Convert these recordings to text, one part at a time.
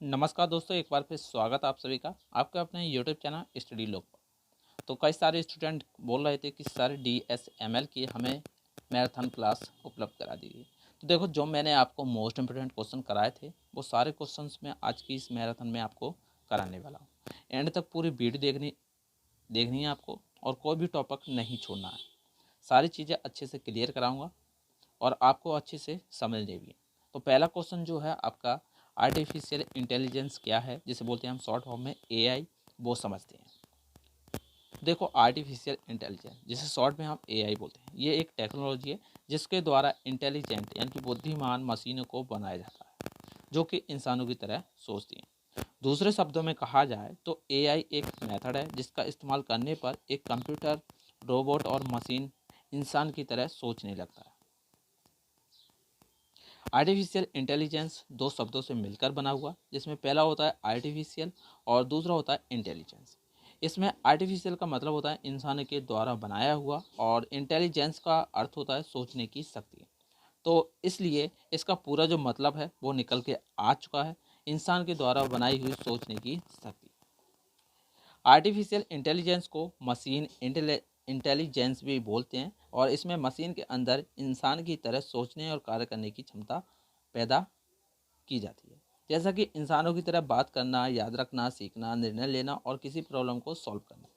नमस्कार दोस्तों, एक बार फिर स्वागत आप सभी का आपके अपने यूट्यूब चैनल स्टडी लोग पर। तो कई सारे स्टूडेंट बोल रहे थे कि सर DSML की हमें मैराथन क्लास उपलब्ध करा दीजिए। तो देखो, जो मैंने आपको मोस्ट इम्पोर्टेंट क्वेश्चन कराए थे वो सारे क्वेश्चंस मैं आज की इस मैराथन में आपको कराने वाला हूँ। एंड तक पूरी वीडियो देखनी है आपको, और कोई भी टॉपिक नहीं छोड़ना है। सारी चीज़ें अच्छे से क्लियर कराऊँगा और आपको अच्छे से समझने भी। तो पहला क्वेश्चन जो है आपका, आर्टिफिशियल इंटेलिजेंस क्या है, जिसे बोलते हैं हम शॉर्ट फॉर्म में AI, वो समझते हैं। देखो, आर्टिफिशियल इंटेलिजेंस जिसे शॉर्ट में हम AI बोलते हैं, ये एक टेक्नोलॉजी है जिसके द्वारा इंटेलिजेंट यानी कि बुद्धिमान मशीनों को बनाया जाता है जो कि इंसानों की तरह सोचती हैं। दूसरे शब्दों में कहा जाए तो AI एक मेथड है जिसका इस्तेमाल करने पर एक कंप्यूटर, रोबोट और मशीन इंसान की तरह सोचने लगता है। आर्टिफिशियल इंटेलिजेंस दो शब्दों से मिलकर बना हुआ, जिसमें पहला होता है आर्टिफिशियल और दूसरा होता है इंटेलिजेंस। इसमें आर्टिफिशियल का मतलब होता है इंसान के द्वारा बनाया हुआ, और इंटेलिजेंस का अर्थ होता है सोचने की शक्ति। तो इसलिए इसका पूरा जो मतलब है वो निकल के आ चुका है, इंसान के द्वारा बनाई हुई सोचने की शक्ति। आर्टिफिशियल इंटेलिजेंस को मशीन इंटेलिजेंस भी बोलते हैं, और इसमें मशीन के अंदर इंसान की तरह सोचने और कार्य करने की क्षमता पैदा की जाती है, जैसा कि इंसानों की तरह बात करना, याद रखना, सीखना, निर्णय लेना और किसी प्रॉब्लम को सॉल्व करना।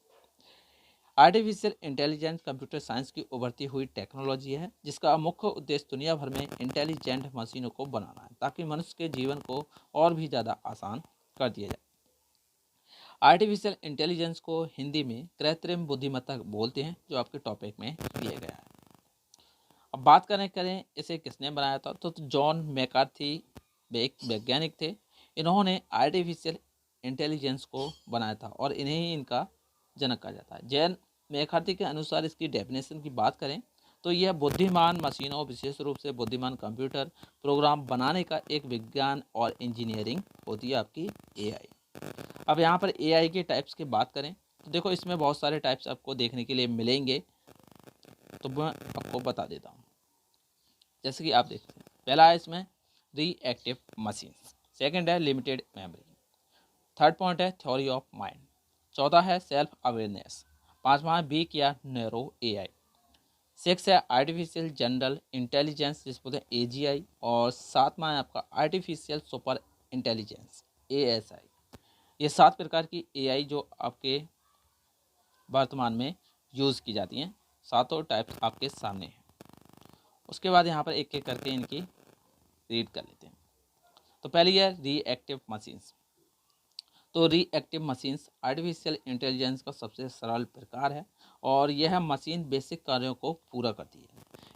आर्टिफिशियल इंटेलिजेंस कंप्यूटर साइंस की उभरती हुई टेक्नोलॉजी है जिसका मुख्य उद्देश्य दुनिया भर में इंटेलिजेंट मशीनों को बनाना है ताकि मनुष्य के जीवन को और भी ज़्यादा आसान कर दिया जाए। आर्टिफिशियल इंटेलिजेंस को हिंदी में कृत्रिम बुद्धिमत्ता बोलते हैं, जो आपके टॉपिक में दिया गया है। अब बात करें इसे किसने बनाया था, तो जॉन मैकार्थी एक वैज्ञानिक थे। इन्होंने आर्टिफिशियल इंटेलिजेंस को बनाया था और इन्हें ही इनका जनक कहा जाता है। जैन मैकार्थी के अनुसार इसकी डेफिनेशन की बात करें तो यह बुद्धिमान मशीनों, विशेष रूप से बुद्धिमान कंप्यूटर प्रोग्राम बनाने का एक विज्ञान और इंजीनियरिंग होती है आपकी AI। अब यहाँ पर AI के टाइप्स की बात करें तो देखो, इसमें बहुत सारे टाइप्स आपको देखने के लिए मिलेंगे, तो मैं आपको बता देता हूँ। जैसे कि आप देखते हैं, पहला है इसमें रिएक्टिव मशीन, सेकंड है लिमिटेड मेमोरी, थर्ड पॉइंट है थ्योरी ऑफ माइंड, चौथा है सेल्फ अवेयरनेस, पांचवा है वीक या नैरो AI, सिक्स है आर्टिफिशियल जनरल इंटेलिजेंस जिसको बोलते हैं AGI, और सातवां है आपका आर्टिफिशियल सुपर इंटेलिजेंस ASI। ये 7 प्रकार की AI जो आपके वर्तमान में यूज़ की जाती हैं, सातों टाइप्स आपके सामने हैं। उसके बाद यहाँ पर एक एक करके इनकी रीड कर लेते हैं। तो पहली है रिएक्टिव मशीन्स। तो रिएक्टिव मशीन्स आर्टिफिशियल इंटेलिजेंस का सबसे सरल प्रकार है, और यह मशीन बेसिक कार्यों को पूरा करती है।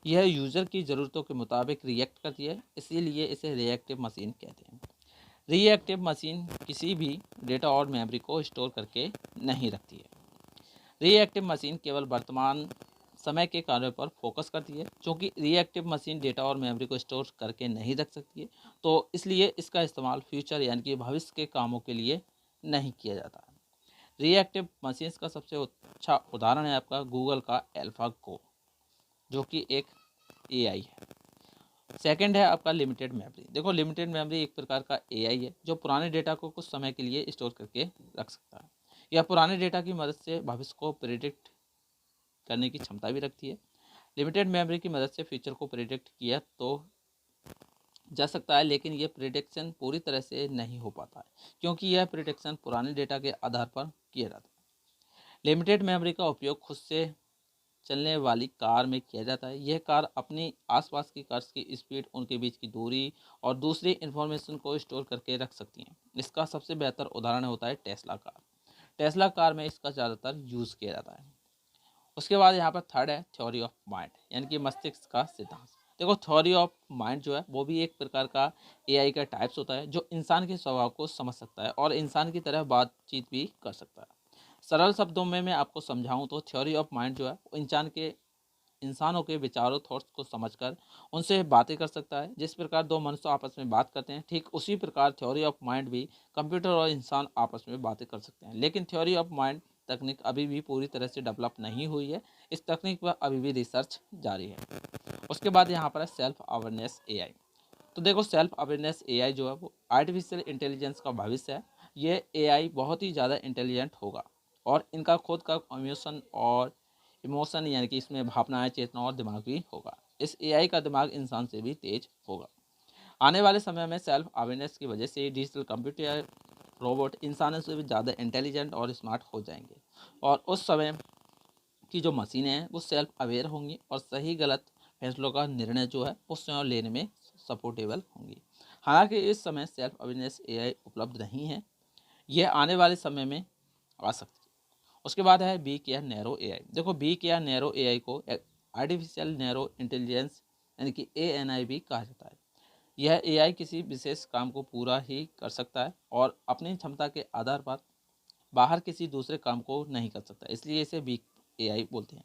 यह यूज़र की ज़रूरतों के मुताबिक रिएक्ट करती है, इसीलिए इसे रिएक्टिव मशीन कहते हैं। रिएक्टिव मशीन किसी भी डेटा और मेमोरी को स्टोर करके नहीं रखती है। रिएक्टिव मशीन केवल वर्तमान समय के कार्यों पर फोकस करती है। क्योंकि रिएक्टिव मशीन डेटा और मेमोरी को स्टोर करके नहीं रख सकती है, तो इसलिए इसका इस्तेमाल फ्यूचर यानी कि भविष्य के कामों के लिए नहीं किया जाता है। रिएक्टिव मशीन्स का सबसे अच्छा उदाहरण है आपका गूगल का AlphaGo, जो कि एक AI है। सेकंड है आपका लिमिटेड मेमोरी। देखो, लिमिटेड मेमोरी एक प्रकार का AI है जो पुराने डेटा को कुछ समय के लिए स्टोर करके रख सकता है। यह पुराने डेटा की मदद से भविष्य को प्रिडिक्ट करने की क्षमता भी रखती है। लिमिटेड मेमोरी की मदद से फ्यूचर को प्रिडिक्ट किया तो जा सकता है, लेकिन यह प्रिडिक्शन पूरी तरह से नहीं हो पाता है, क्योंकि यह प्रिडिक्शन पुराने डेटा के आधार पर किया जाता है। लिमिटेड मेमोरी का उपयोग खुद से चलने वाली कार में किया जाता है। यह कार अपनी आसपास की कार्स की स्पीड, उनके बीच की दूरी और दूसरी इन्फॉर्मेशन को स्टोर करके रख सकती हैं। इसका सबसे बेहतर उदाहरण होता है टेस्ला कार। टेस्ला कार में इसका ज़्यादातर यूज़ किया जाता है। उसके बाद यहाँ पर थर्ड है थ्योरी ऑफ माइंड, यानी कि मस्तिष्क का सिद्धांत। देखो, थ्योरी ऑफ माइंड जो है वो भी एक प्रकार का AI का टाइप्स होता है जो इंसान के स्वभाव को समझ सकता है और इंसान की तरह बातचीत भी कर सकता है। सरल शब्दों में मैं आपको समझाऊं तो थ्योरी ऑफ माइंड जो है वो इंसानों के विचारों, थॉट्स को समझकर उनसे बातें कर सकता है। जिस प्रकार दो मनुष्य आपस में बात करते हैं, ठीक उसी प्रकार थ्योरी ऑफ माइंड भी कंप्यूटर और इंसान आपस में बातें कर सकते हैं। लेकिन थ्योरी ऑफ माइंड तकनीक अभी भी पूरी तरह से डेवलप नहीं हुई है। इस तकनीक पर अभी भी रिसर्च जारी है। उसके बाद यहाँ पर है सेल्फ अवेयरनेस AI। तो देखो सेल्फ अवेयरनेस एआई जो है वो आर्टिफिशियल इंटेलिजेंस का भविष्य है। ये एआई बहुत ही ज़्यादा इंटेलिजेंट होगा और इनका खुद का इमोशन यानी कि इसमें भावनाएं, चेतना और दिमाग भी होगा। इस एआई का दिमाग इंसान से भी तेज होगा। आने वाले समय में सेल्फ अवेयरनेस की वजह से डिजिटल कंप्यूटर, रोबोट इंसानों से भी ज़्यादा इंटेलिजेंट और स्मार्ट हो जाएंगे और उस समय की जो मशीनें हैं वो सेल्फ अवेयर होंगी और सही गलत फैसलों का निर्णय जो है वो स्वयं लेने में सपोर्टेबल होंगी। हालांकि इस समय सेल्फ अवेयरनेस एआई उपलब्ध नहीं है, यह आने वाले समय में आ सकती है। उसके बाद है बीक या नैरो एआई। देखो बीक या नैरो एआई को आर्टिफिशियल नैरो इंटेलिजेंस यानी कि एएनआई भी कहा जाता है। यह एआई किसी विशेष काम को पूरा ही कर सकता है और अपनी क्षमता के आधार पर बाहर किसी दूसरे काम को नहीं कर सकता, इसलिए इसे वीक एआई बोलते हैं।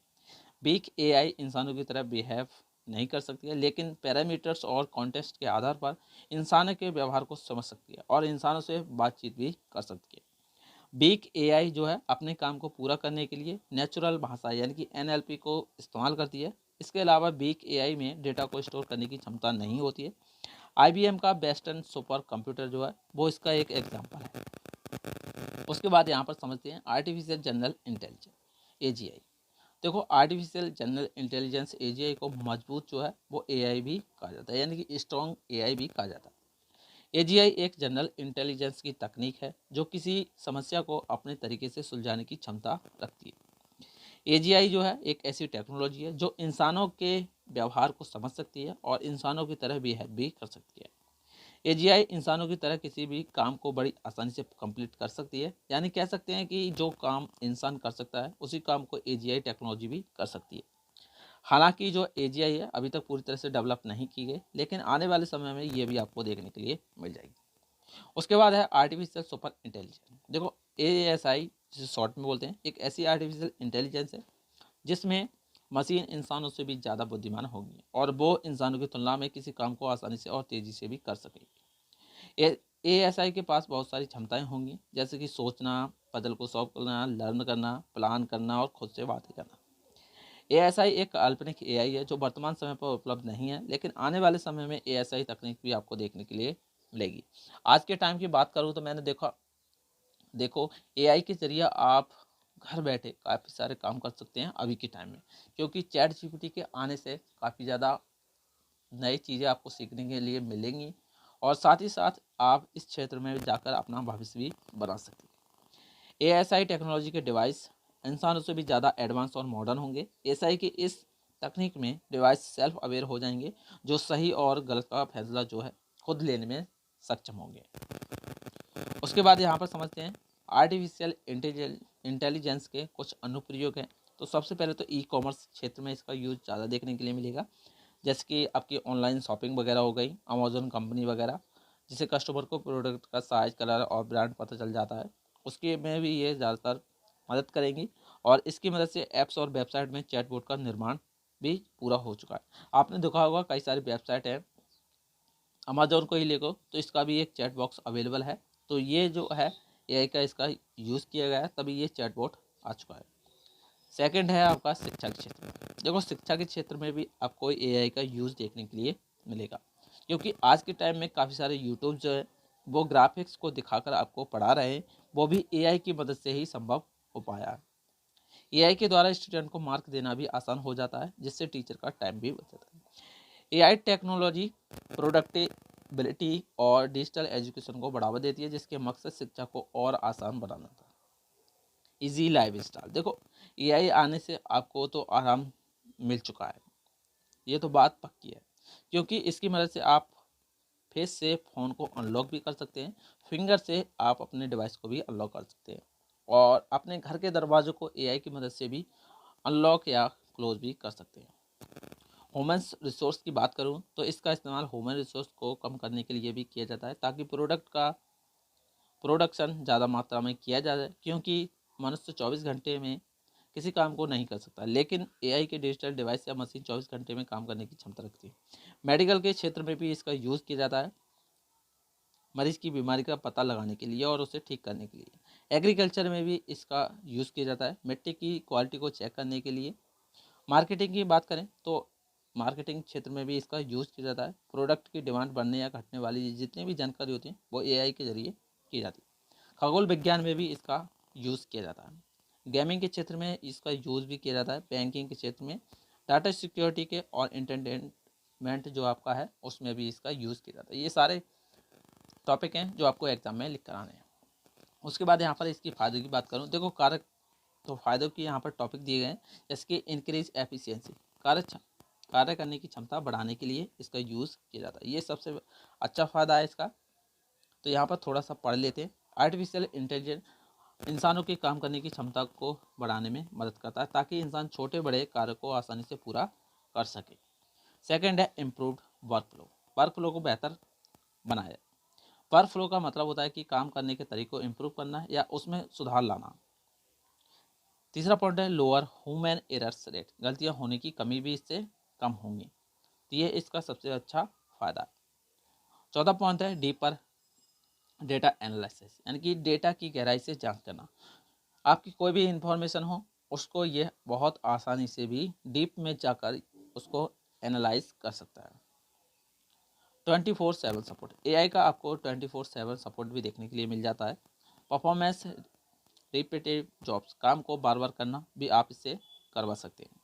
वीक एआई इंसानों की तरह बिहेव नहीं कर सकती है, लेकिन पैरामीटर्स और कॉन्टेक्स्ट के आधार पर इंसानों के व्यवहार को समझ सकती है और इंसानों से बातचीत भी कर सकती है। वीक एआई जो है अपने काम को पूरा करने के लिए नेचुरल भाषा यानी कि एनएलपी को इस्तेमाल करती है। इसके अलावा वीक एआई में डेटा को स्टोर करने की क्षमता नहीं होती है। आईबीएम का बेस्ट एंड सुपर कंप्यूटर जो है वो इसका एक एग्जाम्पल है। उसके बाद यहाँ पर समझते हैं आर्टिफिशियल जनरल इंटेलिजेंस एजीआई। देखो आर्टिफिशियल जनरल इंटेलिजेंस एजीआई को मजबूत जो है वो एआई भी कहा जाता है, यानी कि स्ट्रॉन्ग एआई भी कहा जाता है। एजीआई एक जनरल इंटेलिजेंस की तकनीक है जो किसी समस्या को अपने तरीके से सुलझाने की क्षमता रखती है। एजीआई जो है एक ऐसी टेक्नोलॉजी है जो इंसानों के व्यवहार को समझ सकती है और इंसानों की तरह बिहेव भी कर सकती है। एजीआई इंसानों की तरह किसी भी काम को बड़ी आसानी से कंप्लीट कर सकती है, यानी कह सकते हैं कि जो काम इंसान कर सकता है उसी काम को एजीआई टेक्नोलॉजी भी कर सकती है। हालांकि जो एजीआई है अभी तक पूरी तरह से डेवलप नहीं की गई, लेकिन आने वाले समय में ये भी आपको देखने के लिए मिल जाएगी। उसके बाद है आर्टिफिशियल सुपर इंटेलिजेंस। देखो एएसआई जिसे शॉर्ट में बोलते हैं, एक ऐसी आर्टिफिशियल इंटेलिजेंस है जिसमें मशीन इंसानों से भी ज़्यादा बुद्धिमान होगी और वो इंसानों की तुलना में किसी काम को आसानी से और तेज़ी से भी कर सकेगी। एएसआई के पास बहुत सारी क्षमताएं होंगी, जैसे कि सोचना, पजल को सॉल्व करना, लर्न करना, प्लान करना और खुद से बातें करना। एएसआई एक काल्पनिक एआई है जो वर्तमान समय पर उपलब्ध नहीं है, लेकिन आने वाले समय में एएसआई तकनीक भी आपको देखने के लिए मिलेगी। आज के टाइम की बात करूँ तो मैंने देखो एआई के जरिए आप घर बैठे काफ़ी सारे काम कर सकते हैं अभी के टाइम में, क्योंकि चैट जीपीटी के आने से काफ़ी ज़्यादा नई चीज़ें आपको सीखने के लिए मिलेंगी और साथ ही साथ आप इस क्षेत्र में जाकर अपना भविष्य भी बना सकते हैं। एएसआई टेक्नोलॉजी के डिवाइस इंसानों से भी ज़्यादा एडवांस और मॉडर्न होंगे। एएसआई की इस तकनीक में डिवाइस सेल्फ अवेयर हो जाएंगे, जो सही और गलत का फैसला जो है खुद लेने में सक्षम होंगे। उसके बाद यहाँ पर समझते हैं आर्टिफिशियल इंटेलिजेंस के कुछ अनुप्रयोग हैं। तो सबसे पहले तो ई कॉमर्स क्षेत्र में इसका यूज ज़्यादा देखने के लिए मिलेगा, जैसे कि आपकी ऑनलाइन शॉपिंग वगैरह हो गई, अमेजोन कंपनी वगैरह, जिसे कस्टमर को प्रोडक्ट का साइज, कलर और ब्रांड पता चल जाता है, उसके में भी ये ज़्यादातर मदद करेंगी। और इसकी मदद से ऐप्स और वेबसाइट में चैटबॉट का निर्माण भी पूरा हो चुका है। आपने देखा होगा कई सारी वेबसाइट है, अमेजोन को ही ले लो तो इसका भी एक चैट बॉक्स अवेलेबल है। तो ये जो है एआई का इसका यूज़ किया गया है, तभी ये चैटबॉट आ चुका है। सेकंड है आपका शिक्षा के क्षेत्र में। देखो शिक्षा के क्षेत्र में भी आपको एआई का यूज़ देखने के लिए मिलेगा, क्योंकि आज के टाइम में काफ़ी सारे यूट्यूब जो है वो ग्राफिक्स को दिखाकर आपको पढ़ा रहे हैं, वो भी एआई की मदद से ही संभव हो पाया है। एआई के द्वारा स्टूडेंट को मार्क देना भी आसान हो जाता है, जिससे टीचर का टाइम भी बच जाता है। एआई टेक्नोलॉजी प्रोडक्टिबिलिटी और डिजिटल एजुकेशन को बढ़ावा देती है, जिसके मकसद शिक्षा को और आसान बनाना था। Easy life style. देखो एआई आने से आपको तो आराम मिल चुका है, ये तो बात पक्की है, क्योंकि इसकी मदद से आप फेस से फ़ोन को अनलॉक भी कर सकते हैं, फिंगर से आप अपने डिवाइस को भी अनलॉक कर सकते हैं और अपने घर के दरवाजों को एआई की मदद से भी अनलॉक या क्लोज भी कर सकते हैं। ह्यूमन रिसोर्स की बात करूं तो इसका इस्तेमाल ह्यूमन रिसोर्स को कम करने के लिए भी किया जाता है, ताकि प्रोडक्ट का प्रोडक्शन ज़्यादा मात्रा में किया जाए, क्योंकि मनुष्य 24 घंटे में किसी काम को नहीं कर सकता, लेकिन एआई के डिजिटल डिवाइस या मशीन 24 घंटे में काम करने की क्षमता रखती है। मेडिकल के क्षेत्र में भी इसका यूज़ किया जाता है, मरीज की बीमारी का पता लगाने के लिए और उसे ठीक करने के लिए। एग्रीकल्चर में भी इसका यूज़ किया जाता है, मिट्टी की क्वालिटी को चेक करने के लिए। मार्केटिंग की बात करें तो मार्केटिंग क्षेत्र में भी इसका यूज़ किया जाता है। प्रोडक्ट की डिमांड बढ़ने या घटने वाली जितनी भी जानकारी होती है वो एआई के जरिए की जाती है। खगोल विज्ञान में भी इसका यूज़ किया जाता है। गेमिंग के क्षेत्र में इसका यूज़ भी किया जाता है। बैंकिंग के क्षेत्र में, डाटा सिक्योरिटी के और एंटरटेनमेंट जो आपका है उसमें भी इसका यूज़ किया जाता है। ये सारे टॉपिक हैं जो आपको एग्जाम में लिख कर आने हैं। उसके बाद यहाँ पर इसकी फ़ायदों की बात करूँ, देखो कारक तो फ़ायदों की यहाँ पर टॉपिक दिए गए हैं, जैसे कि इंक्रीज एफिशिएंसी, कार्य करने की क्षमता बढ़ाने के लिए इसका यूज़ किया जाता है। ये सबसे अच्छा फ़ायदा है इसका। तो यहाँ पर थोड़ा सा पढ़ लेते हैं। आर्टिफिशियल इंटेलिजेंस इंसानों की काम करने की क्षमता को बढ़ाने में मदद करता है ताकि इंसान छोटे बड़े कार्य को आसानी से पूरा कर सके। सेकेंड है इम्प्रूव्ड वर्क फ्लो को बेहतर बनाया। वर्क फ्लो का मतलब होता है कि काम करने के तरीके को इम्प्रूव करना या उसमें सुधार लाना। तीसरा पॉइंट है लोअर ह्यूमन एरर्स रेट, गलतियां होने की कमी भी इससे कम होंगी। तो ये इसका सबसे अच्छा फायदा है। चौथा पॉइंट है डीपर डेटा एनालिसिस, यानी कि डेटा की गहराई से जांच करना। आपकी कोई भी इंफॉर्मेशन हो उसको ये बहुत आसानी से भी डीप में जाकर उसको एनालाइज कर सकता है। 24/7 सपोर्ट, एआई का आपको 24/7 सपोर्ट भी देखने के लिए मिल जाता है। परफॉर्मेंस रिपीटेटिव जॉब्स, काम को बार बार करना भी आप इससे करवा सकते हैं।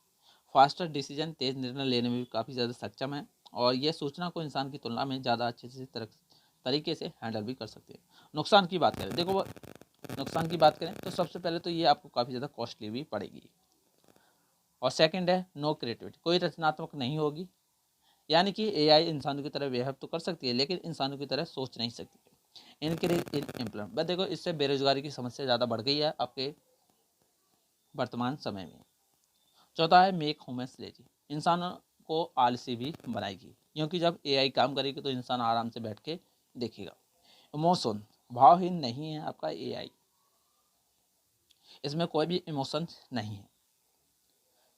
फास्टर डिसीजन, तेज निर्णय लेने में भी काफ़ी ज़्यादा सक्षम है और यह सूचना को इंसान की तुलना में ज़्यादा अच्छे से तरीके से हैंडल भी कर सकते हैं। नुकसान की बात करें, देखो नुकसान की बात करें तो सबसे पहले तो ये आपको काफ़ी ज़्यादा कॉस्टली भी पड़ेगी। और सेकंड है नो क्रिएटिविटी, कोई रचनात्मक नहीं होगी, यानी कि एआई इंसानों की तरह बिहेव तो कर सकती है लेकिन इंसानों की तरह सोच नहीं सकती है। इनक्रीज इन एम्प्लॉयमेंट, बस देखो इससे बेरोजगारी की समस्या ज़्यादा बढ़ गई है आपके वर्तमान समय में। चौथा है मेक ह्यूमन्स लेजी, इंसानों को आलसी भी बनाएगी, क्योंकि जब एआई काम करेगी तो इंसान आराम से बैठ के देखेगा। इमोशन, भावहीन नहीं है आपका एआई, इसमें कोई भी इमोशन नहीं है।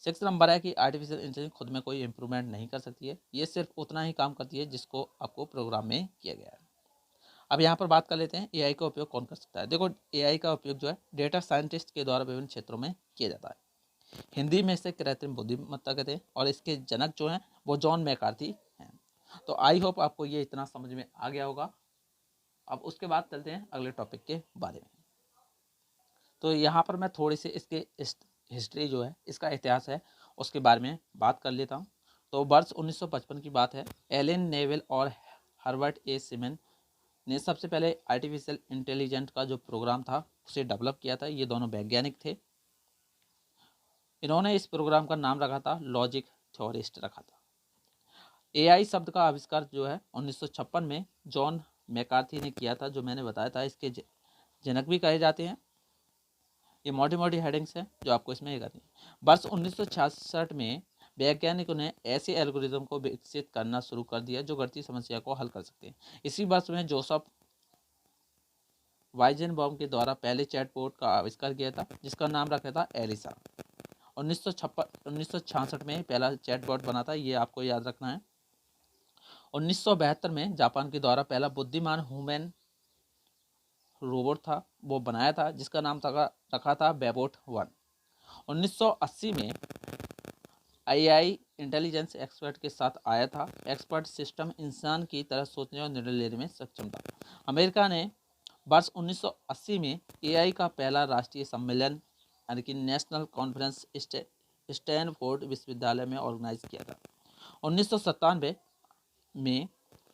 6 नंबर है कि आर्टिफिशियल इंटेलिजेंस खुद में कोई इंप्रूवमेंट नहीं कर सकती है, ये सिर्फ उतना ही काम करती है जिसको आपको प्रोग्राम में किया गया है। अब यहाँ पर बात कर लेते हैं एआई का उपयोग कौन कर सकता है। देखो एआई का उपयोग जो है डेटा साइंटिस्ट के द्वारा विभिन्न क्षेत्रों में किया जाता है। हिंदी में इसे कृत्रिम बुद्धिमत्ता कहते हैं और इसके जनक जो हैं वो जॉन मैकार्थी हैं। तो आई होप आपको ये इतना समझ में आ गया होगा। अब उसके बाद चलते हैं अगले टॉपिक के बारे में। तो यहाँ पर मैं थोड़ी सी इसके हिस्ट्री जो है, इसका इतिहास है, उसके बारे में बात कर लेता हूँ। तो वर्ष 1955 की बात है। एलन नेवेल और हर्बर्ट ए सीमन ने सबसे पहले आर्टिफिशियल इंटेलिजेंट का जो प्रोग्राम था उसे डेवलप किया था। ये दोनों वैज्ञानिक थे। इन्होंने इस प्रोग्राम का नाम रखा था लॉजिक थ्योरिस्ट रखा था। एआई शब्द का आविष्कार जो है 1956 में जॉन मैकार्थी ने किया था, जो मैंने बताया था। इसके जनक भी कहे जाते हैं। ये मोटी मोटी हेडिंग्स हैं जो आपको इसमें करनी है। वर्ष 1966 में वैज्ञानिकों ने ऐसे एल्गोरिदम को विकसित करना शुरू कर दिया जो गणितीय समस्या को हल कर सकते हैं। इसी वर्ष में जोसेफ वाइजेनबॉम के द्वारा पहले चैटबॉट का आविष्कार किया था जिसका नाम रखा था एलिसा। 1966 में पहला चैटबॉट बना था, ये आपको याद रखना है। 1972 में जापान के द्वारा पहला बुद्धिमान ह्यूमन रोबोट था, वो बनाया था जिसका नाम रखा था बेबोट 1। 1980 में एआई इंटेलिजेंस एक्सपर्ट के साथ आया था। एक्सपर्ट सिस्टम इंसान की तरह सोचने और निर्णय लेने में सक्षम था। अमेरिका ने वर्ष 1980 में एआई का पहला राष्ट्रीय सम्मेलन यानी कि नेशनल कॉन्फ्रेंस स्टैनफोर्ड विश्वविद्यालय में ऑर्गेनाइज किया था। 1997 में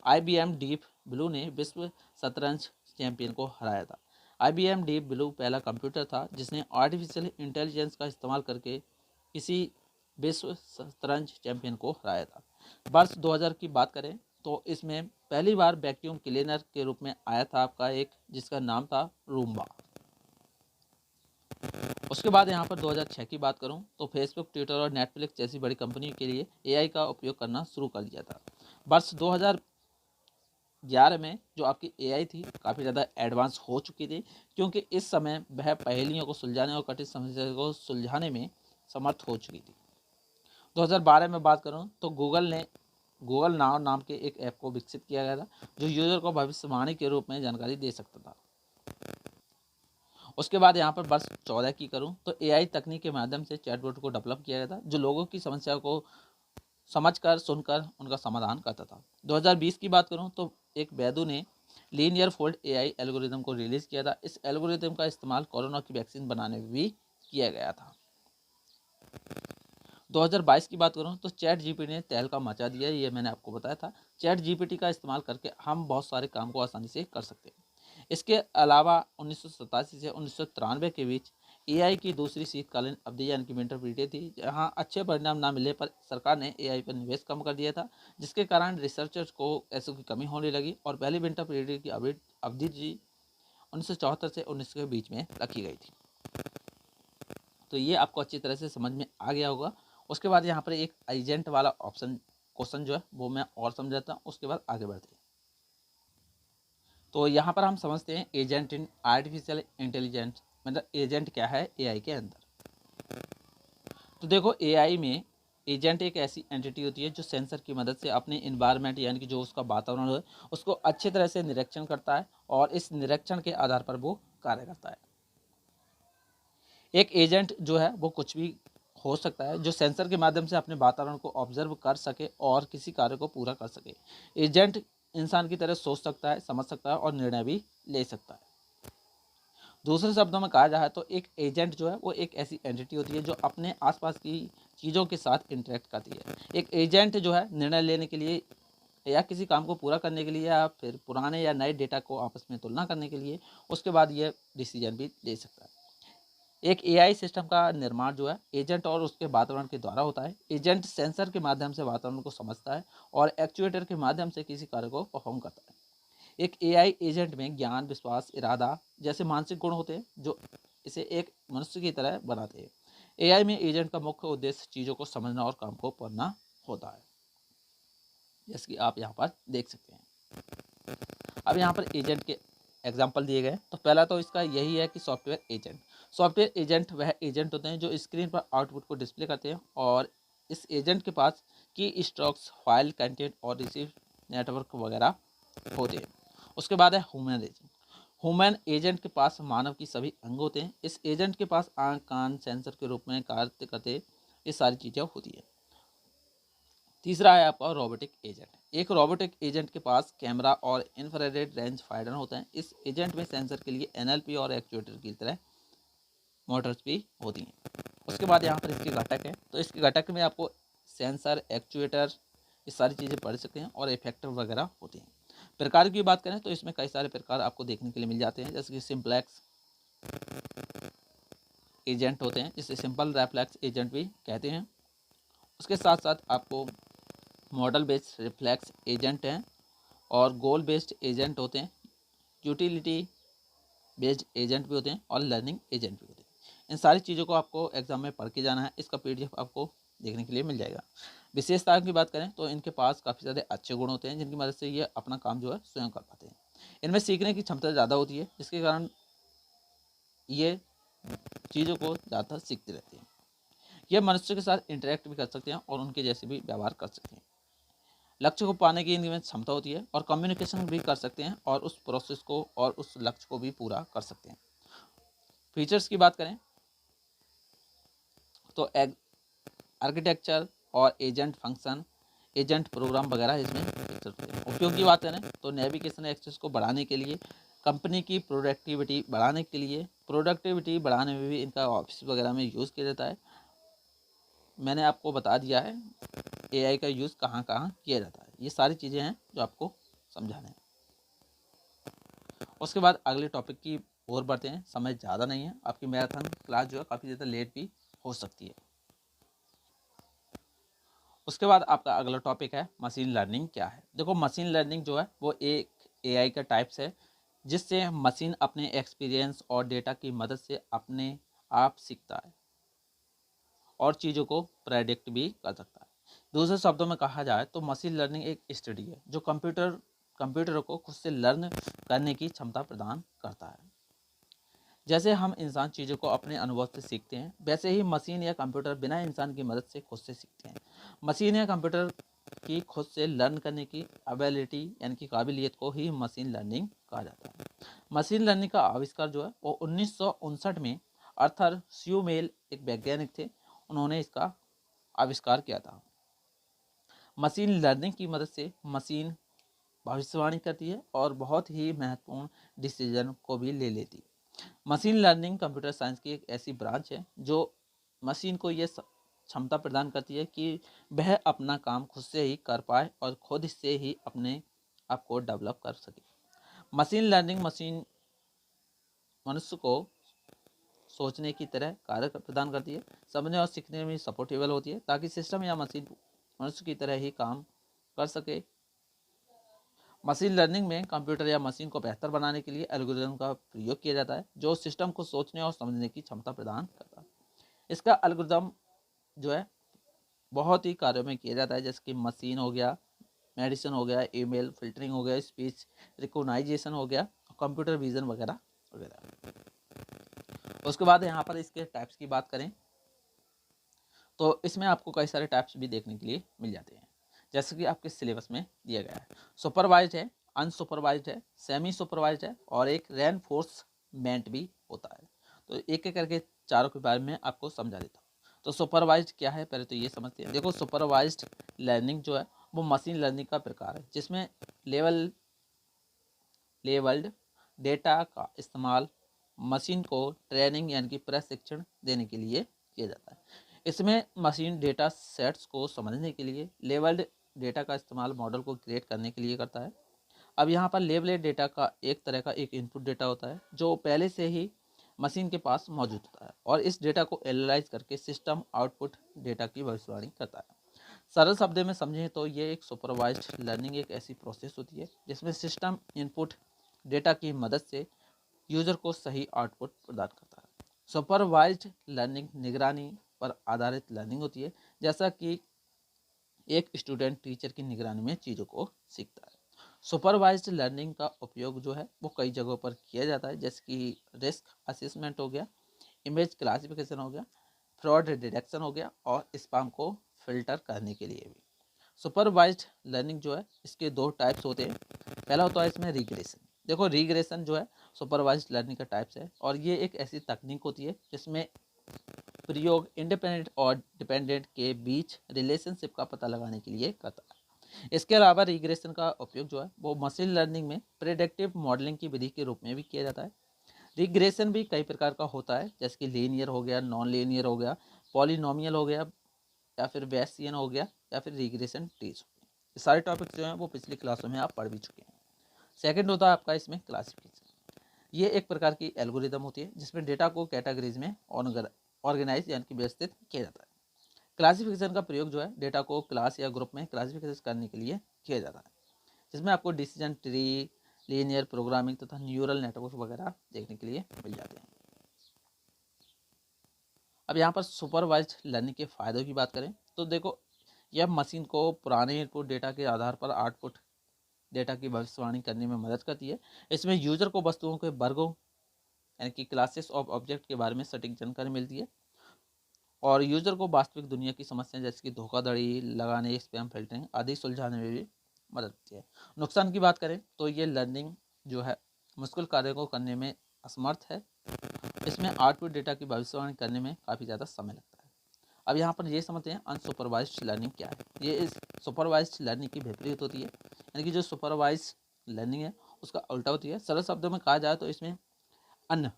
IBM डीप ब्लू ने विश्व शतरंज चैंपियन को हराया था। IBM डीप ब्लू पहला कंप्यूटर था जिसने आर्टिफिशियल इंटेलिजेंस का इस्तेमाल करके किसी विश्व शतरंज चैंपियन को हराया था। वर्ष 2000 की बात करें तो इसमें पहली बार वैक्यूम क्लीनर के रूप में आया था आपका एक, जिसका नाम था रूम्बा। उसके बाद यहाँ पर 2006 की बात करूँ तो फेसबुक, ट्विटर और नेटफ्लिक्स जैसी बड़ी कंपनी के लिए एआई का उपयोग करना शुरू कर दिया था। वर्ष 2011 में जो आपकी एआई थी काफ़ी ज़्यादा एडवांस हो चुकी थी, क्योंकि इस समय वह पहेलियों को सुलझाने और कठिन समस्या को सुलझाने में समर्थ हो चुकी थी। 2012 में बात करूं तो गूगल नाउ नाम के एक ऐप को विकसित किया गया था जो यूजर को भविष्यवाणी के रूप में जानकारी दे सकता था। उसके बाद यहाँ पर वर्ष 14 की करूं तो एआई तकनीक के माध्यम से चैटबॉट को डेवलप किया गया था जो लोगों की समस्या को समझकर सुनकर उनका समाधान करता था। 2020 की बात करूं तो एक बैदू ने लीनियर फोल्ड एआई एल्गोरिदम को रिलीज किया था। इस एल्गोरिदम का इस्तेमाल कोरोना की वैक्सीन बनाने में भी किया गया था। 2022 की बात करूं तो चैट जीपीटी ने तहलका मचा दिया, ये मैंने आपको बताया था। चैट जीपीटी का इस्तेमाल करके हम बहुत सारे काम को आसानी से कर सकते हैं। इसके अलावा 1987 से 1993 के बीच एआई की दूसरी शीतकालीन अवधि यानी कि विंटर पीरियड थी, जहां अच्छे परिणाम न मिलने पर सरकार ने एआई पर निवेश कम कर दिया था, जिसके कारण रिसर्चर्स को ऐसों की कमी होने लगी और पहली विंटर पीरियड की अवधि 1974 से 19 के बीच में रखी गई थी। तो ये आपको अच्छी तरह से समझ में आ गया होगा। उसके बाद यहाँ पर एक एजेंट वाला ऑप्शन क्वेश्चन जो है वो मैं और समझाता हूँ, उसके बाद आगे बढ़ते हैं। तो यहाँ पर हम समझते हैं एजेंट इन आर्टिफिशियल इंटेलिजेंस, मतलब एजेंट क्या है एआई के अंदर। तो देखो, एआई में एजेंट एक ऐसी एंटिटी होती है जो सेंसर की मदद से अपने इन्वायरमेंट यानी कि जो उसका वातावरण है उसको अच्छी तरह से निरीक्षण करता है और इस निरीक्षण के आधार पर वो कार्य करता है। एक एजेंट जो है वो कुछ भी हो सकता है जो सेंसर के माध्यम से अपने वातावरण को ऑब्जर्व कर सके और किसी कार्य को पूरा कर सके। एजेंट इंसान की तरह सोच सकता है, समझ सकता है और निर्णय भी ले सकता है। दूसरे शब्दों में कहा जाए तो एक एजेंट जो है वो एक ऐसी एंटिटी होती है जो अपने आसपास की चीज़ों के साथ इंटरेक्ट करती है। एक एजेंट जो है निर्णय लेने के लिए या किसी काम को पूरा करने के लिए या फिर पुराने या नए डेटा को आपस में तुलना करने के लिए उसके बाद ये डिसीजन भी ले सकता है। एक एआई सिस्टम का निर्माण जो है एजेंट और उसके वातावरण के द्वारा होता है। एजेंट सेंसर के माध्यम से वातावरण को समझता है और एक्चुएटर के माध्यम से किसी कार्य को परफॉर्म करता है। एक एआई एजेंट में ज्ञान, विश्वास, इरादा जैसे मानसिक गुण होते हैं जो इसे एक मनुष्य की तरह बनाते हैं। एआई में एजेंट का मुख्य उद्देश्य चीज़ों को समझना और काम को करना होता है, जैसे कि आप यहाँ पर देख सकते हैं। अब यहाँ पर एजेंट के एग्जाम्पल दिए गए। तो पहला तो इसका यही है कि सॉफ्टवेयर एजेंट। सॉफ्टवेयर एजेंट वह एजेंट होते हैं जो स्क्रीन पर आउटपुट को डिस्प्ले करते हैं और इस एजेंट के पास की स्ट्रोक्स, फाइल, कंटेंट और रिसीव नेटवर्क वगैरह होते हैं। उसके बाद है ह्यूमन एजेंट। ह्यूमन एजेंट के पास मानव की सभी अंग होते हैं। इस एजेंट के पास आंख, कान, सेंसर के रूप में कार्य करते ये सारी चीज़ें होती है। तीसरा है आपका रोबोटिक एजेंट। एक रोबोटिक एजेंट के पास कैमरा और इंफ्रारेड रेंज फाइंडर होता है। इस एजेंट में सेंसर के लिए एनएलपी और एक्चुएटर की तरह मोटर्स भी होती हैं। उसके बाद यहाँ पर इसके घटक है। तो इसके घटक में आपको सेंसर, एक्चुएटर, ये सारी चीज़ें पढ़ सकते हैं और इफेक्टर वगैरह होते हैं। प्रकार की बात करें तो इसमें कई सारे प्रकार आपको देखने के लिए मिल जाते हैं, जैसे कि सिंप्लेक्स एजेंट होते हैं, जिसे सिंपल रेफ्लेक्स एजेंट भी कहते हैं। उसके साथ साथ आपको मॉडल बेस्ड रिफ्लेक्स एजेंट हैं और गोल बेस्ड एजेंट होते हैं, यूटिलिटी बेस्ड एजेंट भी होते हैं और लर्निंग एजेंट भी होते हैं। इन सारी चीज़ों को आपको एग्जाम में पढ़ के जाना है। इसका पीडीएफ आपको देखने के लिए मिल जाएगा। विशेषताओं की बात करें तो इनके पास काफ़ी ज़्यादा अच्छे गुण होते हैं जिनकी मदद से ये अपना काम जो है स्वयं कर पाते हैं। इनमें सीखने की क्षमता ज़्यादा होती है, जिसके कारण ये चीज़ों को ज़्यादा सीखते रहते हैं। ये मनुष्य के साथ इंटरेक्ट भी कर सकते हैं और उनके जैसे भी व्यवहार कर सकते हैं। लक्ष्य को पाने की इनमें क्षमता होती है और कम्युनिकेशन भी कर सकते हैं और उस प्रोसेस को और उस लक्ष्य को भी पूरा कर सकते हैं। फीचर्स की बात करें तो आर्किटेक्चर और एजेंट फंक्शन, एजेंट प्रोग्राम वगैरह इसमें फीचर्स होते हैं। उपयोग की बात करें तो नेविगेशन एक्सेस को बढ़ाने के लिए, कंपनी की प्रोडक्टिविटी बढ़ाने के लिए, प्रोडक्टिविटी बढ़ाने में भी इनका ऑफिस वगैरह में यूज़ किया जाता है। मैंने आपको बता दिया है एआई का यूज़ कहाँ कहाँ किया जाता है। ये सारी चीज़ें हैं जो आपको समझाना है। उसके बाद अगले टॉपिक की ओर बढ़ते हैं। समय ज़्यादा नहीं है, आपकी मैराथन क्लास जो है काफ़ी ज़्यादा लेट भी हो सकती है। उसके बाद आपका अगला टॉपिक है मशीन लर्निंग क्या है। देखो, मशीन लर्निंग जो है वो एक एआई का टाइप्स है जिससे मशीन अपने एक्सपीरियंस और डेटा की मदद से अपने आप सीखता है और चीज़ों को प्रेडिक्ट भी कर सकता है। दूसरे शब्दों में कहा जाए तो मशीन लर्निंग एक स्टडी है जो कंप्यूटर को खुद से लर्न करने की क्षमता प्रदान करता है। जैसे हम इंसान चीज़ों को अपने अनुभव से सीखते हैं, वैसे ही मशीन या कंप्यूटर बिना इंसान की मदद से खुद से सीखते हैं। मशीन या कंप्यूटर की खुद से लर्न करने की एबिलिटी यानी कि काबिलियत को ही मशीन लर्निंग कहा जाता है। मशीन लर्निंग का आविष्कार जो है वो 1959 में आर्थर श्यूमेल एक वैज्ञानिक थे, उन्होंने इसका आविष्कार किया था। मशीन लर्निंग की मदद से मशीन भविष्यवाणी करती है और बहुत ही महत्वपूर्ण डिसीजन को भी ले लेती है। मशीन लर्निंग कंप्यूटर साइंस की एक ऐसी ब्रांच है जो मशीन को ये क्षमता प्रदान करती है कि वह अपना काम खुद से ही कर पाए और खुद से ही अपने आप को डेवलप कर सके। मशीन लर्निंग मशीन मनुष्य को सोचने की तरह कार्य प्रदान करती है, समझने और सीखने में सपोर्टेबल होती है ताकि सिस्टम या मशीन मनुष्य की तरह ही काम कर सके। मशीन लर्निंग में कंप्यूटर या मशीन को बेहतर बनाने के लिए एल्गोरिदम का प्रयोग किया जाता है जो सिस्टम को सोचने और समझने की क्षमता प्रदान करता है। इसका एल्गोरिदम जो है बहुत ही कार्यों में किया जाता है, जैसे कि मशीन हो गया, मेडिसिन हो गया, ईमेल फिल्टरिंग हो गया, स्पीच रिकॉग्नाइजेशन हो गया, कंप्यूटर विजन वगैरह वगैरह। उसके बाद यहाँ पर इसके टाइप्स की बात करें तो इसमें आपको कई सारे टाइप्स भी देखने के लिए मिल जाते हैं, जैसे कि आपके सिलेबस में दिया गया है। सुपरवाइज्ड है, अनसुपरवाइज्ड है, सेमी सुपरवाइज्ड है और एक रेनफोर्समेंट भी होता है। तो एक एक करके चारों के बारे में आपको समझा देता हूँ। तो सुपरवाइज्ड क्या है, पहले तो ये समझते हैं। देखो, सुपरवाइज्ड लर्निंग जो है वो मशीन लर्निंग का प्रकार है जिसमें लेवल्ड डेटा का इस्तेमाल मशीन को ट्रेनिंग यानी कि प्रशिक्षण देने के लिए किया जाता है। इसमें मशीन डेटा सेट्स को समझने के लिए लेवल्ड डेटा का इस्तेमाल मॉडल को क्रिएट करने के लिए करता है। अब यहाँ पर लेवल्ड डेटा का एक तरह का एक इनपुट डेटा होता है जो पहले से ही मशीन के पास मौजूद होता है और इस डेटा को एनालाइज करके सिस्टम आउटपुट डेटा की भविष्यवाणी करता है। सरल शब्द में समझें तो ये एक सुपरवाइज्ड लर्निंग एक ऐसी प्रोसेस होती है जिसमें सिस्टम इनपुट डेटा की मदद से यूजर को सही आउटपुट प्रदान करता है। सुपरवाइज्ड लर्निंग निगरानी पर आधारित लर्निंग होती है, जैसा कि एक स्टूडेंट टीचर की निगरानी में चीज़ों को सीखता है। सुपरवाइज्ड लर्निंग का उपयोग जो है वो कई जगहों पर किया जाता है, जैसे कि रिस्क असेसमेंट हो गया, इमेज क्लासिफिकेशन हो गया, फ्रॉड डिटेक्शन हो गया और स्पैम को फिल्टर करने के लिए भी। सुपरवाइज्ड लर्निंग जो है इसके दो टाइप्स होते हैं। पहला होता है इसमें रिग्रेशन। देखो, रिग्रेशन जो है सुपरवाइज्ड लर्निंग का टाइप्स है और ये एक ऐसी तकनीक होती है जिसमें प्रयोग इंडिपेंडेंट और डिपेंडेंट के बीच रिलेशनशिप का पता लगाने के लिए करता है। इसके अलावा रिग्रेशन का उपयोग जो है वो मशीन लर्निंग में प्रेडिक्टिव मॉडलिंग की विधि के रूप में भी किया जाता है। रिग्रेशन भी कई प्रकार का होता है, जैसे कि लीनियर हो गया, नॉन लीनियर हो गया, पॉलिनोमियल हो गया या फिर बेसियन हो गया या फिर रिग्रेशन ट्रीज हो गया। ये सारे टॉपिक्स जो हैं वो पिछली क्लासों में आप पढ़ भी चुके हैं। सेकंड होता है आपका इसमें क्लासिफिकेशन। ये एक प्रकार की एल्गोरिदम होती है जिसमें डेटा को कैटेगरीज में ऑर्गेनाइज यानी कि व्यवस्थित किया जाता है। क्लासिफिकेशन का प्रयोग जो है डेटा को क्लास या ग्रुप में क्लासिफिकेशन करने के लिए किया जाता है, जिसमें आपको डिसीजन ट्री, लीनियर प्रोग्रामिंग तथा न्यूरल नेटवर्क वगैरह देखने के लिए मिल जाते हैं। अब यहाँ पर सुपरवाइज्ड लर्निंग के फायदों की बात करें तो देखो, यह मशीन को पुराने इनपुट डेटा के आधार पर आउटपुट डेटा की भविष्यवाणी करने में मदद करती है। इसमें यूजर को वस्तुओं के वर्गों यानी कि क्लासेस ऑफ ऑब्जेक्ट के बारे में सटीक जानकारी मिलती है और यूजर को वास्तविक दुनिया की समस्याएं जैसे कि धोखाधड़ी लगाने, स्पैम फिल्टरिंग आदि सुलझाने में भी मदद होती है। नुकसान की बात करें तो ये लर्निंग जो है मुश्किल कार्यों को करने में असमर्थ है। इसमें आउटपुट डेटा की भविष्यवाणी करने में काफ़ी ज़्यादा समय लगता है। अब यहाँ पर ये समझते हैं अनसुपरवाइज्ड लर्निंग क्या है। ये इस सुपरवाइज्ड लर्निंग की विपरीत होती है, यानी कि जो सुपरवाइज्ड लर्निंग है उसका उल्टा होती है। सरल शब्दों में कहा जाए तो इसमें अन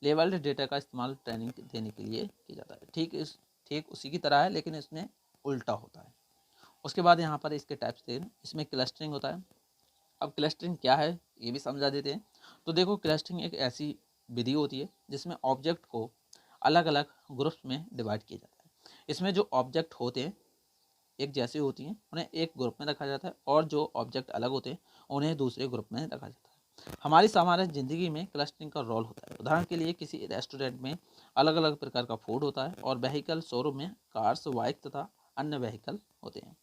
लेवल्ड डेटा का इस्तेमाल ट्रेनिंग देने के लिए किया जाता है। ठीक उसी की तरह है लेकिन इसमें उल्टा होता है। उसके बाद यहाँ पर इसके टाइप्स थे, इसमें क्लस्टरिंग होता है। अब क्लस्टरिंग क्या है ये भी समझा देते हैं। तो देखो, क्लस्टरिंग एक ऐसी विधि होती है जिसमें ऑब्जेक्ट को अलग अलग ग्रुप्स में डिवाइड किया जाता है। इसमें जो ऑब्जेक्ट होते हैं एक जैसे होती हैं उन्हें एक ग्रुप में रखा जाता है और जो ऑब्जेक्ट अलग होते हैं उन्हें दूसरे ग्रुप में रखा जाता है। हमारी सामान्य ज़िंदगी में क्लस्टरिंग का रोल होता है। उदाहरण के लिए किसी रेस्टोरेंट में अलग अलग प्रकार का फूड होता है और व्हीकल शोरूम में कार्स, बाइक तथा अन्य व्हीकल होते हैं।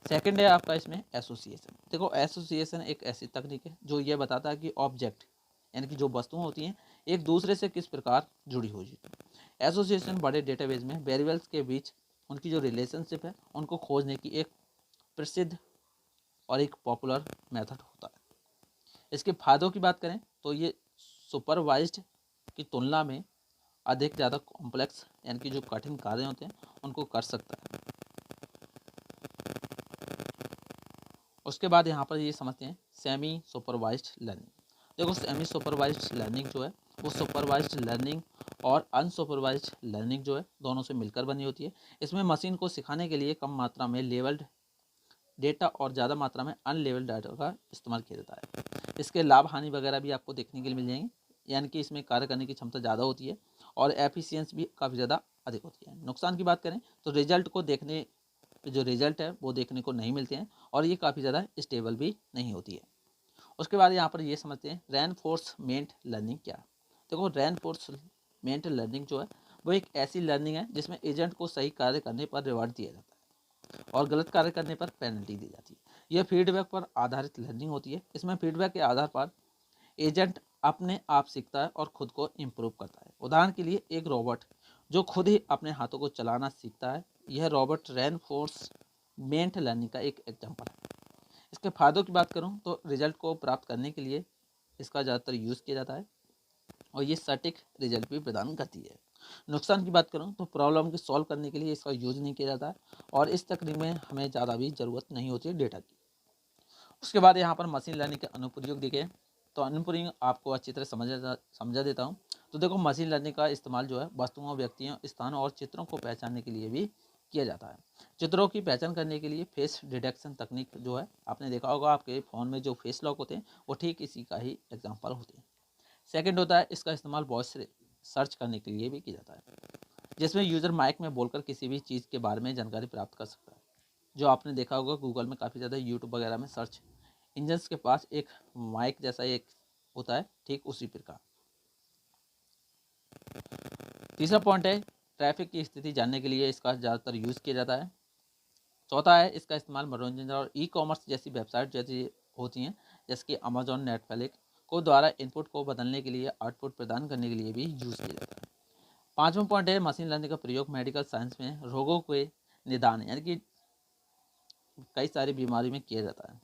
सेकंड है आपका इसमें एसोसिएशन। देखो, एसोसिएशन एक ऐसी तकनीक है जो ये बताता है कि ऑब्जेक्ट यानी कि जो वस्तुएं होती हैं एक दूसरे से किस प्रकार जुड़ी हुई है। एसोसिएशन बड़े डेटाबेस में वेरिएबल्स के बीच उनकी जो रिलेशनशिप है उनको खोजने की एक प्रसिद्ध और एक पॉपुलर मेथड होता है। इसके फायदों की बात करें तो ये सुपरवाइज्ड की तुलना में अधिक ज़्यादा कॉम्प्लेक्स यानी कि जो कठिन कार्य होते हैं उनको कर सकता है। उसके बाद यहाँ पर ये समझते हैं सेमी सुपरवाइज्ड लर्निंग। देखो सेमी सुपरवाइज्ड लर्निंग जो है वो सुपरवाइज्ड लर्निंग और अनसुपरवाइज्ड लर्निंग जो है दोनों से मिलकर बनी होती है। इसमें मशीन को सिखाने के लिए कम मात्रा में लेवल्ड डेटा और ज़्यादा मात्रा में अनलेवल्ड डाटा का इस्तेमाल किया जाता है। इसके लाभ हानि वगैरह भी आपको देखने के लिए मिल जाएंगे, यानी कि इसमें कार्य करने की क्षमता ज़्यादा होती है और एफिशिएंस भी काफ़ी ज़्यादा अधिक होती है। नुकसान की बात करें तो रिजल्ट को देखने जो रिजल्ट है वो देखने को नहीं मिलते हैं और ये काफ़ी ज़्यादा स्टेबल भी नहीं होती है। उसके बाद यहाँ पर ये समझते हैं रेनफोर्समेंट लर्निंग क्या है। देखो रेनफोर्समेंट लर्निंग जो है वो एक ऐसी लर्निंग है जिसमें एजेंट को सही कार्य करने पर रिवॉर्ड दिया जाता है और गलत कार्य करने पर पेनल्टी दी जाती है। यह फीडबैक पर आधारित लर्निंग होती है। इसमें फीडबैक के आधार पर एजेंट अपने आप सीखता है और खुद को इम्प्रूव करता है। उदाहरण के लिए एक रोबोट जो खुद ही अपने हाथों को चलाना सीखता है, यह रोबोट रेनफोर्समेंट लर्निंग का एक एग्जाम्पल है। इसके फायदों की बात करूं तो रिजल्ट को प्राप्त करने के लिए इसका ज़्यादातर यूज़ किया जाता है और ये सटीक रिजल्ट भी प्रदान करती है। नुकसान की बात करूं तो प्रॉब्लम की सॉल्व करने के लिए इसका यूज़ नहीं किया जाता है और इस तकनीक में हमें ज़्यादा भी ज़रूरत नहीं होती है डेटा की। उसके बाद यहाँ पर मशीन लर्निंग के अनुप्रयोग दिखे तो अनुप्रयोग आपको अच्छी तरह समझा देता हूँ। तो देखो मशीन लर्निंग का इस्तेमाल जो है वस्तुओं, व्यक्तियों, स्थानों और चित्रों को पहचानने के लिए भी किया जाता है। चित्रों की पहचान करने के लिए फेस डिटेक्शन तकनीक जो है आपने देखा होगा आपके फ़ोन में जो फेस लॉक होते हैं वो ठीक इसी का ही एग्जाम्पल होते हैं। सेकंड होता है इसका इस्तेमाल वॉइस सर्च करने के लिए भी किया जाता है, जिसमें यूज़र माइक में बोलकर किसी भी चीज़ के बारे में जानकारी प्राप्त कर सकता है। जो आपने देखा होगा गूगल में काफ़ी ज़्यादा यूट्यूब वगैरह में सर्च इंजन्स के पास एक माइक जैसा एक होता है, ठीक उसी प्रकार। तीसरा पॉइंट है ट्रैफिक की स्थिति जानने के लिए इसका ज़्यादातर यूज़ किया जाता है। चौथा है इसका इस्तेमाल मनोरंजन और ई कॉमर्स जैसी वेबसाइट जैसी होती हैं जैसे कि अमेजॉन, नेटफ्लिक्स को द्वारा इनपुट को बदलने के लिए आउटपुट प्रदान करने के लिए भी यूज़ किया जाता है। पाँचवा पॉइंट है मशीन लर्निंग का प्रयोग मेडिकल साइंस में रोगों के निदान यानी कि कई सारी बीमारी में किया जाता है।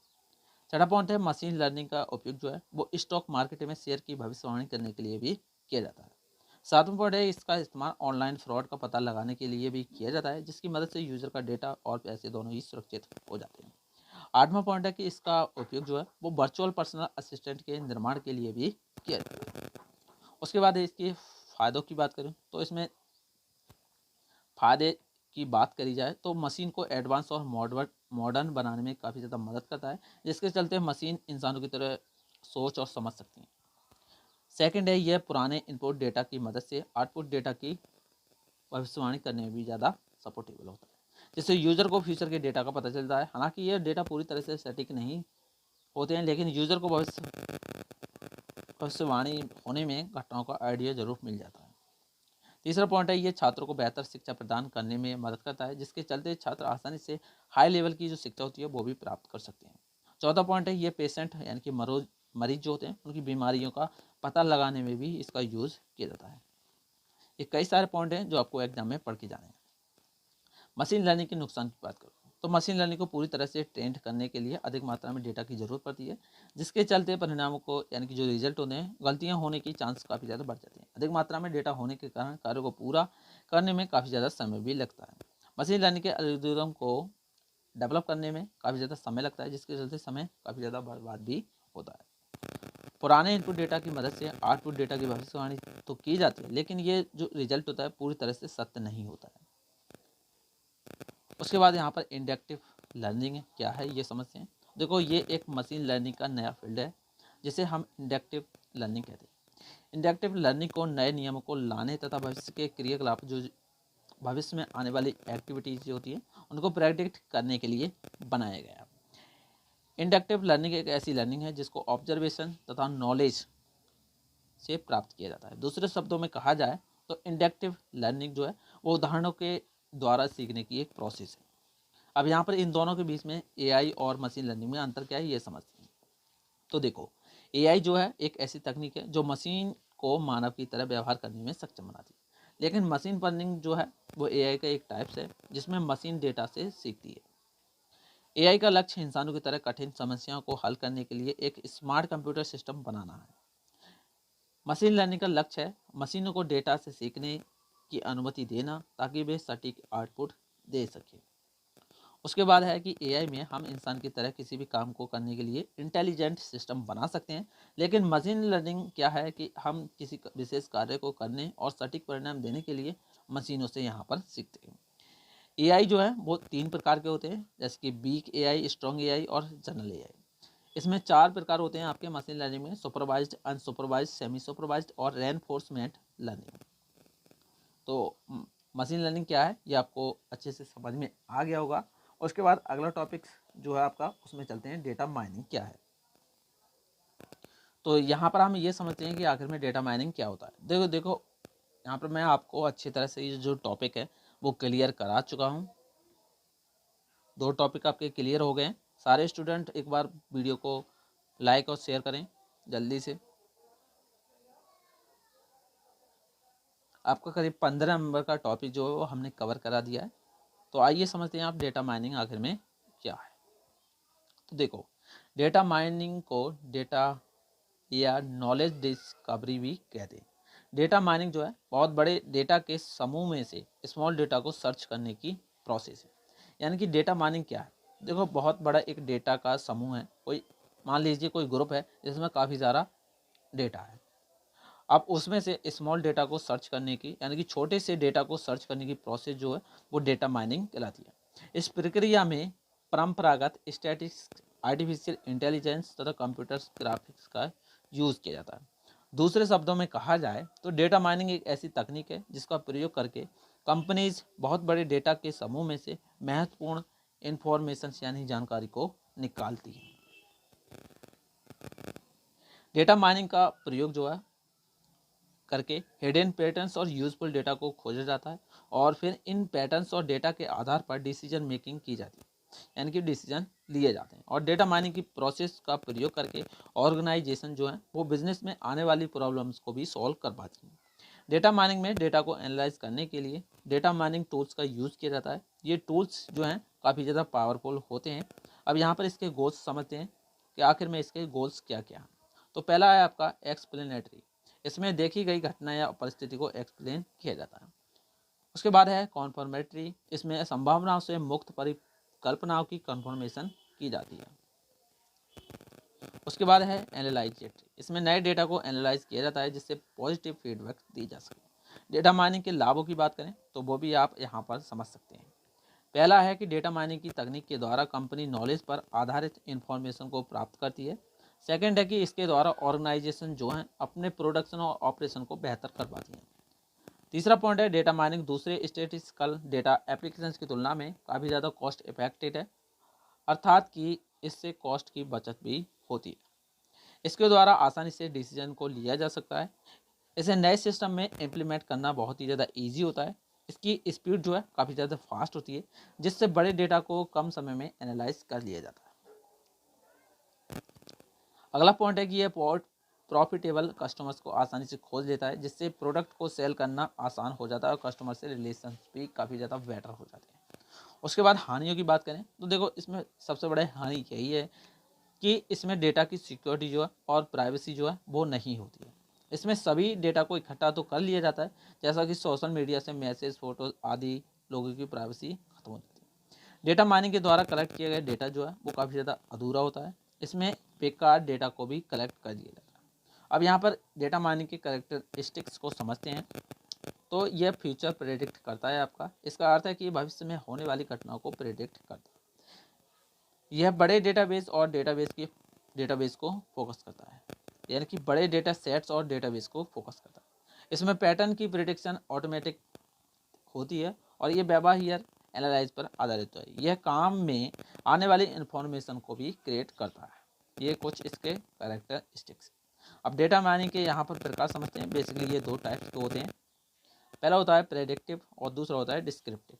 छठा पॉइंट है मशीन लर्निंग का उपयोग जो है वो स्टॉक मार्केट में शेयर की भविष्यवाणी करने के लिए भी किया जाता है। सातवां पॉइंट है इसका इस्तेमाल ऑनलाइन फ्रॉड का पता लगाने के लिए भी किया जाता है, जिसकी मदद से यूजर का डेटा और पैसे दोनों ही सुरक्षित हो जाते हैं। आठवां पॉइंट है कि इसका उपयोग जो है वो वर्चुअल पर्सनल असिस्टेंट के निर्माण के लिए भी किया जाता है। उसके बाद इसके फायदों की बात करें तो इसमें फायदे की बात करी जाए तो मशीन को एडवांस और मॉडर्न बनाने में काफ़ी ज़्यादा मदद करता है, जिसके चलते मशीन इंसानों की तरह सोच और समझ सकती है। सेकंड है यह पुराने इनपुट डेटा की मदद से आउटपुट डेटा की भविष्यवाणी करने में भी ज़्यादा सपोर्टेबल होता है, जिससे यूज़र को फ्यूचर के डेटा का पता चलता है। हालांकि यह डेटा पूरी तरह से सटीक नहीं होते हैं, लेकिन यूज़र को भविष्यवाणी होने में घटनाओं का आइडिया जरूर मिल जाता है। तीसरा पॉइंट है ये छात्रों को बेहतर शिक्षा प्रदान करने में मदद करता है, जिसके चलते छात्र आसानी से हाई लेवल की जो शिक्षा होती है वो भी प्राप्त कर सकते हैं। चौथा पॉइंट है ये पेशेंट यानी कि मरीज जो होते हैं उनकी बीमारियों का पता लगाने में भी इसका यूज़ किया जाता है। ये कई सारे पॉइंट हैं जो आपको एग्जाम में पढ़ के जाने हैं। मशीन लर्निंग के नुकसान की बात करूँ तो मशीन लर्निंग को पूरी तरह से ट्रेंड करने के लिए अधिक मात्रा में डेटा की जरूरत पड़ती है, जिसके चलते परिणामों को यानी कि जो रिजल्ट होते हैं गलतियां होने की चांस काफ़ी ज़्यादा बढ़ जाते हैं। अधिक मात्रा में डेटा होने के कारण कार्य को पूरा करने में काफ़ी ज़्यादा समय भी लगता है। मशीन लर्निंग के एल्गोरिथम को डेवलप करने में काफ़ी ज़्यादा समय लगता है, जिसके चलते समय काफ़ी ज़्यादा बर्बाद भी होता है। पुराने इनपुट डेटा की मदद से आउटपुट डेटा की भविष्यवाणी तो की जाती है, लेकिन ये जो रिजल्ट होता है पूरी तरह से सत्य नहीं होता है। उसके बाद यहाँ पर इंडक्टिव लर्निंग क्या है ये समझते हैं। देखो ये एक मशीन लर्निंग का नया फील्ड है जिसे हम इंडक्टिव लर्निंग कहते हैं। इंडक्टिव लर्निंग को नए नियमों को लाने तथा भविष्य के क्रियाकलाप जो भविष्य में आने वाली एक्टिविटीज जो होती है उनको प्रेडिक्ट करने के लिए बनाया गया। इंडक्टिव लर्निंग एक ऐसी लर्निंग है जिसको ऑब्जर्वेशन तथा नॉलेज से प्राप्त किया जाता है। दूसरे शब्दों में कहा जाए तो इंडक्टिव लर्निंग जो है वो उदाहरणों के द्वारा सीखने की एक प्रोसेस है। अब यहाँ पर इन दोनों के बीच में एआई और मशीन लर्निंग में अंतर क्या है ये समझते हैं। तो देखो एआई जो है एक ऐसी तकनीक है जो मशीन को मानव की तरह व्यवहार करने में सक्षम बनाती है, लेकिन मशीन लर्निंग जो है वो एआई का एक टाइप्स है जिसमें मशीन डेटा से सीखती है। एआई का लक्ष्य इंसानों की तरह कठिन समस्याओं को हल करने के लिए एक स्मार्ट कंप्यूटर सिस्टम बनाना है। मशीन लर्निंग का लक्ष्य है मशीनों को डेटा से सीखने की अनुमति देना ताकि वे सटीक आउटपुट दे सके। उसके बाद है कि एआई में हम इंसान की तरह किसी भी काम को करने के लिए इंटेलिजेंट सिस्टम बना सकते हैं, लेकिन मशीन लर्निंग क्या है कि हम किसी विशेष कार्य को करने और सटीक परिणाम देने के लिए मशीनों से यहाँ पर सीखते हैं। एआई जो है वो 3 प्रकार के होते हैं, जैसे कि वीक एआई, स्ट्रॉन्ग एआई और जनरल एआई। इसमें 4 प्रकार होते हैं आपके मशीन लर्निंग में: सुपरवाइज्ड, अनसुपरवाइज्ड, सेमी सुपरवाइज्ड और रेनफोर्समेंट लर्निंग। तो मशीन लर्निंग क्या है ये आपको अच्छे से समझ में आ गया होगा। उसके बाद अगला टॉपिक जो है आपका, उसमें चलते हैं डेटा माइनिंग क्या है। तो यहाँ पर हम ये समझते हैं कि आखिर में डेटा माइनिंग क्या होता है। देखो देखो यहाँ पर मैं आपको अच्छी तरह से ये जो टॉपिक है वो क्लियर करा चुका हूँ। 2 टॉपिक आपके क्लियर हो गए हैं। सारे स्टूडेंट एक बार वीडियो को लाइक और शेयर करें जल्दी से। आपका करीब 15 नंबर का टॉपिक जो है वो हमने कवर करा दिया है। तो आइए समझते हैं आप डेटा माइनिंग आखिर में क्या है। तो देखो, डेटा माइनिंग को डेटा या नॉलेज डिस्कवरी भी कहते हैं। डेटा माइनिंग जो है बहुत बड़े डेटा के समूह में से स्मॉल डेटा को सर्च करने की प्रोसेस है। यानी कि डेटा माइनिंग क्या है, देखो बहुत बड़ा एक डेटा का समूह है, कोई मान लीजिए कोई ग्रुप है जिसमें काफ़ी सारा डेटा है। अब उसमें से स्मॉल डेटा को सर्च करने की, यानी कि छोटे से डेटा को सर्च करने की प्रोसेस जो है वो डेटा माइनिंग कहलाती है। इस प्रक्रिया में परंपरागत स्टैटिस्टिक्स, आर्टिफिशियल इंटेलिजेंस तथा कंप्यूटर ग्राफिक्स का यूज़ किया जाता है। दूसरे शब्दों में कहा जाए तो डेटा माइनिंग एक ऐसी तकनीक है जिसका प्रयोग करके कंपनीज बहुत बड़े डेटा के समूह में से महत्वपूर्ण इंफॉर्मेशन यानी जानकारी को निकालती है। डेटा माइनिंग का प्रयोग जो है करके हिडन पैटर्न्स और यूजफुल डेटा को खोजा जाता है और फिर इन पैटर्न्स और डेटा के आधार पर डिसीजन मेकिंग की जाती है, यानी कि डिसीजन लिए जाते हैं। और डेटा माइनिंग की प्रोसेस का प्रयोग करके ऑर्गेनाइजेशन जो है वो बिजनेस में आने वाली प्रॉब्लम्स को भी सॉल्व कर पाती है। डेटा माइनिंग में डेटा को एनालाइज करने के लिए डेटा माइनिंग टूल्स का यूज़ किया जाता है। ये टूल्स जो हैं काफ़ी ज़्यादा पावरफुल होते हैं। अब यहाँ पर इसके गोल्स समझते हैं कि आखिर में इसके गोल्स क्या क्या हैं। तो पहला है आपका एक्सप्लेनेटरी, इसमें देखी गई घटना या परिस्थिति को एक्सप्लेन किया जाता है। उसके बाद है कॉन्फर्मेटरी, इसमें संभावनाओं से मुक्त परिकल्पनाओं की कन्फर्मेशन की जाती है। उसके बाद है एनालाइजेटरी, इसमें नए डेटा को एनालाइज किया जाता है जिससे पॉजिटिव फीडबैक दी जा सके। डेटा माइनिंग के लाभों की बात करें तो वो भी आप यहाँ पर समझ सकते हैं। पहला है कि डेटा माइनिंग की तकनीक के द्वारा कंपनी नॉलेज पर आधारित इंफॉर्मेशन को प्राप्त करती है। सेकंड है कि इसके द्वारा ऑर्गेनाइजेशन जो हैं अपने प्रोडक्शन और ऑपरेशन को बेहतर कर पाती हैं। तीसरा पॉइंट है डेटा माइनिंग दूसरे स्टेटिस्टिकल डेटा एप्लीकेशंस की तुलना में काफ़ी ज़्यादा कॉस्ट इफेक्टिव है, अर्थात कि इससे कॉस्ट की बचत भी होती है। इसके द्वारा आसानी से डिसीजन को लिया जा सकता है। इसे नए सिस्टम में इम्प्लीमेंट करना बहुत ही ज़्यादा ईजी होता है। इसकी स्पीड जो है काफ़ी ज़्यादा फास्ट होती है, जिससे बड़े डेटा को कम समय में एनालाइज कर लिया जाता है। अगला पॉइंट है कि यह प्रॉफिटेबल कस्टमर्स को आसानी से खोज लेता है, जिससे प्रोडक्ट को सेल करना आसान हो जाता है और कस्टमर से रिलेशन भी काफ़ी ज़्यादा बेटर हो जाते हैं। उसके बाद हानियों की बात करें तो देखो इसमें सबसे बड़ा हानि यही है कि इसमें डेटा की सिक्योरिटी जो है और प्राइवेसी जो है वो नहीं होती है। इसमें सभी डेटा को इकट्ठा तो कर लिया जाता है, जैसा कि सोशल मीडिया से मैसेज, फोटो आदि, लोगों की प्राइवेसी खत्म हो जाती है। डेटा माइनिंग के द्वारा कलेक्ट किया गया डेटा जो है वो काफ़ी ज़्यादा अधूरा होता है। इसमें बेकार डेटा को भी कलेक्ट कर लिया जाता है। अब यहाँ पर डेटा माइनिंग के कैरेक्टरिस्टिक्स को समझते हैं। तो यह फ्यूचर प्रेडिक्ट करता है आपका, इसका अर्थ है कि भविष्य में होने वाली घटनाओं को प्रेडिक्ट करता है। यह बड़े डेटाबेस और डेटाबेस को फोकस करता है, यानी कि बड़े डेटा सेट्स और डेटाबेस को फोकस करता है। इसमें पैटर्न की प्रिडिक्शन ऑटोमेटिक होती है और ये व्यवहार एनालाइज पर आधारित है। यह काम में आने वाली इंफॉर्मेशन को भी क्रिएट करता है। ये कुछ इसके कैरेक्टरिस्टिक्स। अब डेटा माइनिंग के यहाँ पर प्रकार समझते हैं। बेसिकली ये 2 टाइप्स के होते हैं। पहला होता है प्रेडिक्टिव और दूसरा होता है डिस्क्रिप्टिव,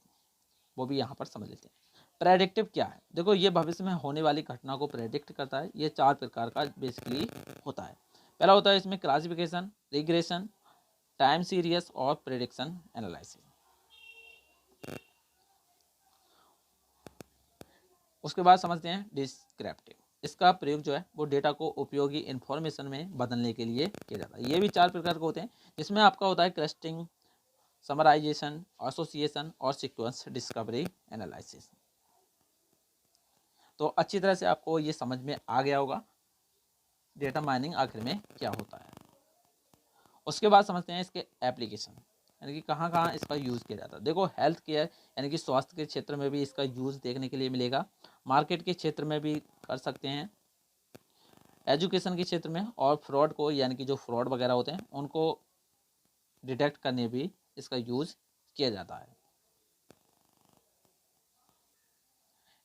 वो भी यहाँ पर समझ लेते हैं। प्रेडिक्टिव क्या है, देखो ये भविष्य में होने वाली घटना को प्रेडिक्ट करता है। ये 4 प्रकार का बेसिकली होता है। पहला होता है इसमें क्लासिफिकेशन, रिग्रेशन, टाइम सीरीज और प्रेडिक्शन एनालिसिस। उसके बाद समझते हैं डिस्क्रिप्टिव। इसका प्रयोग जो है वो डेटा को उपयोगी इन्फॉर्मेशन में बदलने के लिए किया जाता है। ये भी 4 प्रकार के होते हैं, जिसमें आपका होता है क्लस्टरिंग, समराइजेशन, एसोसिएशन और सीक्वेंस डिस्कवरी एनालिसिस। तो अच्छी तरह से आपको ये समझ में आ गया होगा डेटा माइनिंग आखिर में क्या होता है। उसके बाद समझते हैं इसके एप्लीकेशन, यानी कि कहाँ कहाँ इसका यूज़ किया जाता है। देखो हेल्थ केयर यानी कि स्वास्थ्य के क्षेत्र में भी इसका यूज़ देखने के लिए मिलेगा, मार्केट के क्षेत्र में भी कर सकते हैं, एजुकेशन के क्षेत्र में, और फ्रॉड को यानी कि जो फ्रॉड वगैरह होते हैं उनको डिटेक्ट करने भी इसका यूज़ किया जाता है।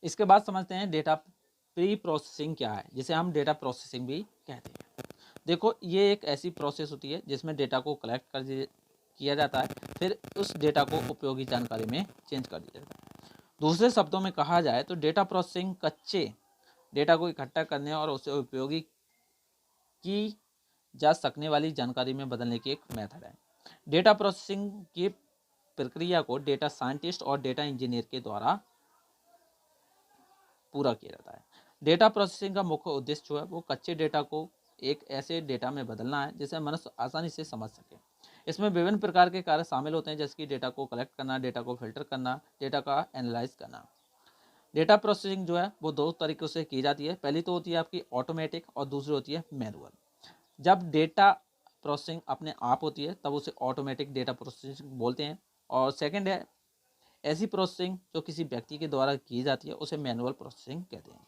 इसके बाद समझते हैं डेटा प्री प्रोसेसिंग क्या है, जिसे हम डेटा प्रोसेसिंग भी कहते हैं। देखो ये एक ऐसी प्रोसेस होती है जिसमें डेटा को कलेक्ट किया जाता है, फिर उस डेटा को उपयोगी जानकारी में चेंज कर दिया जाता है। दूसरे शब्दों में कहा जाए तो डेटा प्रोसेसिंग कच्चे डेटा को इकट्ठा करने और उसे उपयोगी की जा सकने वाली जानकारी में बदलने की एक मेथड है। डेटा प्रोसेसिंग की प्रक्रिया को डेटा साइंटिस्ट और डेटा इंजीनियर के द्वारा पूरा किया जाता है। डेटा प्रोसेसिंग का मुख्य उद्देश्य जो है वो कच्चे डेटा को एक ऐसे डेटा में बदलना है जिसे मनुष्य आसानी से समझ सके। इसमें विभिन्न प्रकार के कार्य शामिल होते हैं, जैसे कि डेटा को कलेक्ट करना, डेटा को फिल्टर करना, डेटा का एनालाइज करना। डेटा प्रोसेसिंग जो है वो दो तरीकों से की जाती है। पहली तो होती है आपकी ऑटोमेटिक और दूसरी होती है मैनुअल। जब डेटा प्रोसेसिंग अपने आप होती है तब उसे ऑटोमेटिक डेटा प्रोसेसिंग बोलते हैं, और सेकंड है ऐसी प्रोसेसिंग जो किसी व्यक्ति के द्वारा की जाती है उसे मैनुअल प्रोसेसिंग कहते हैं।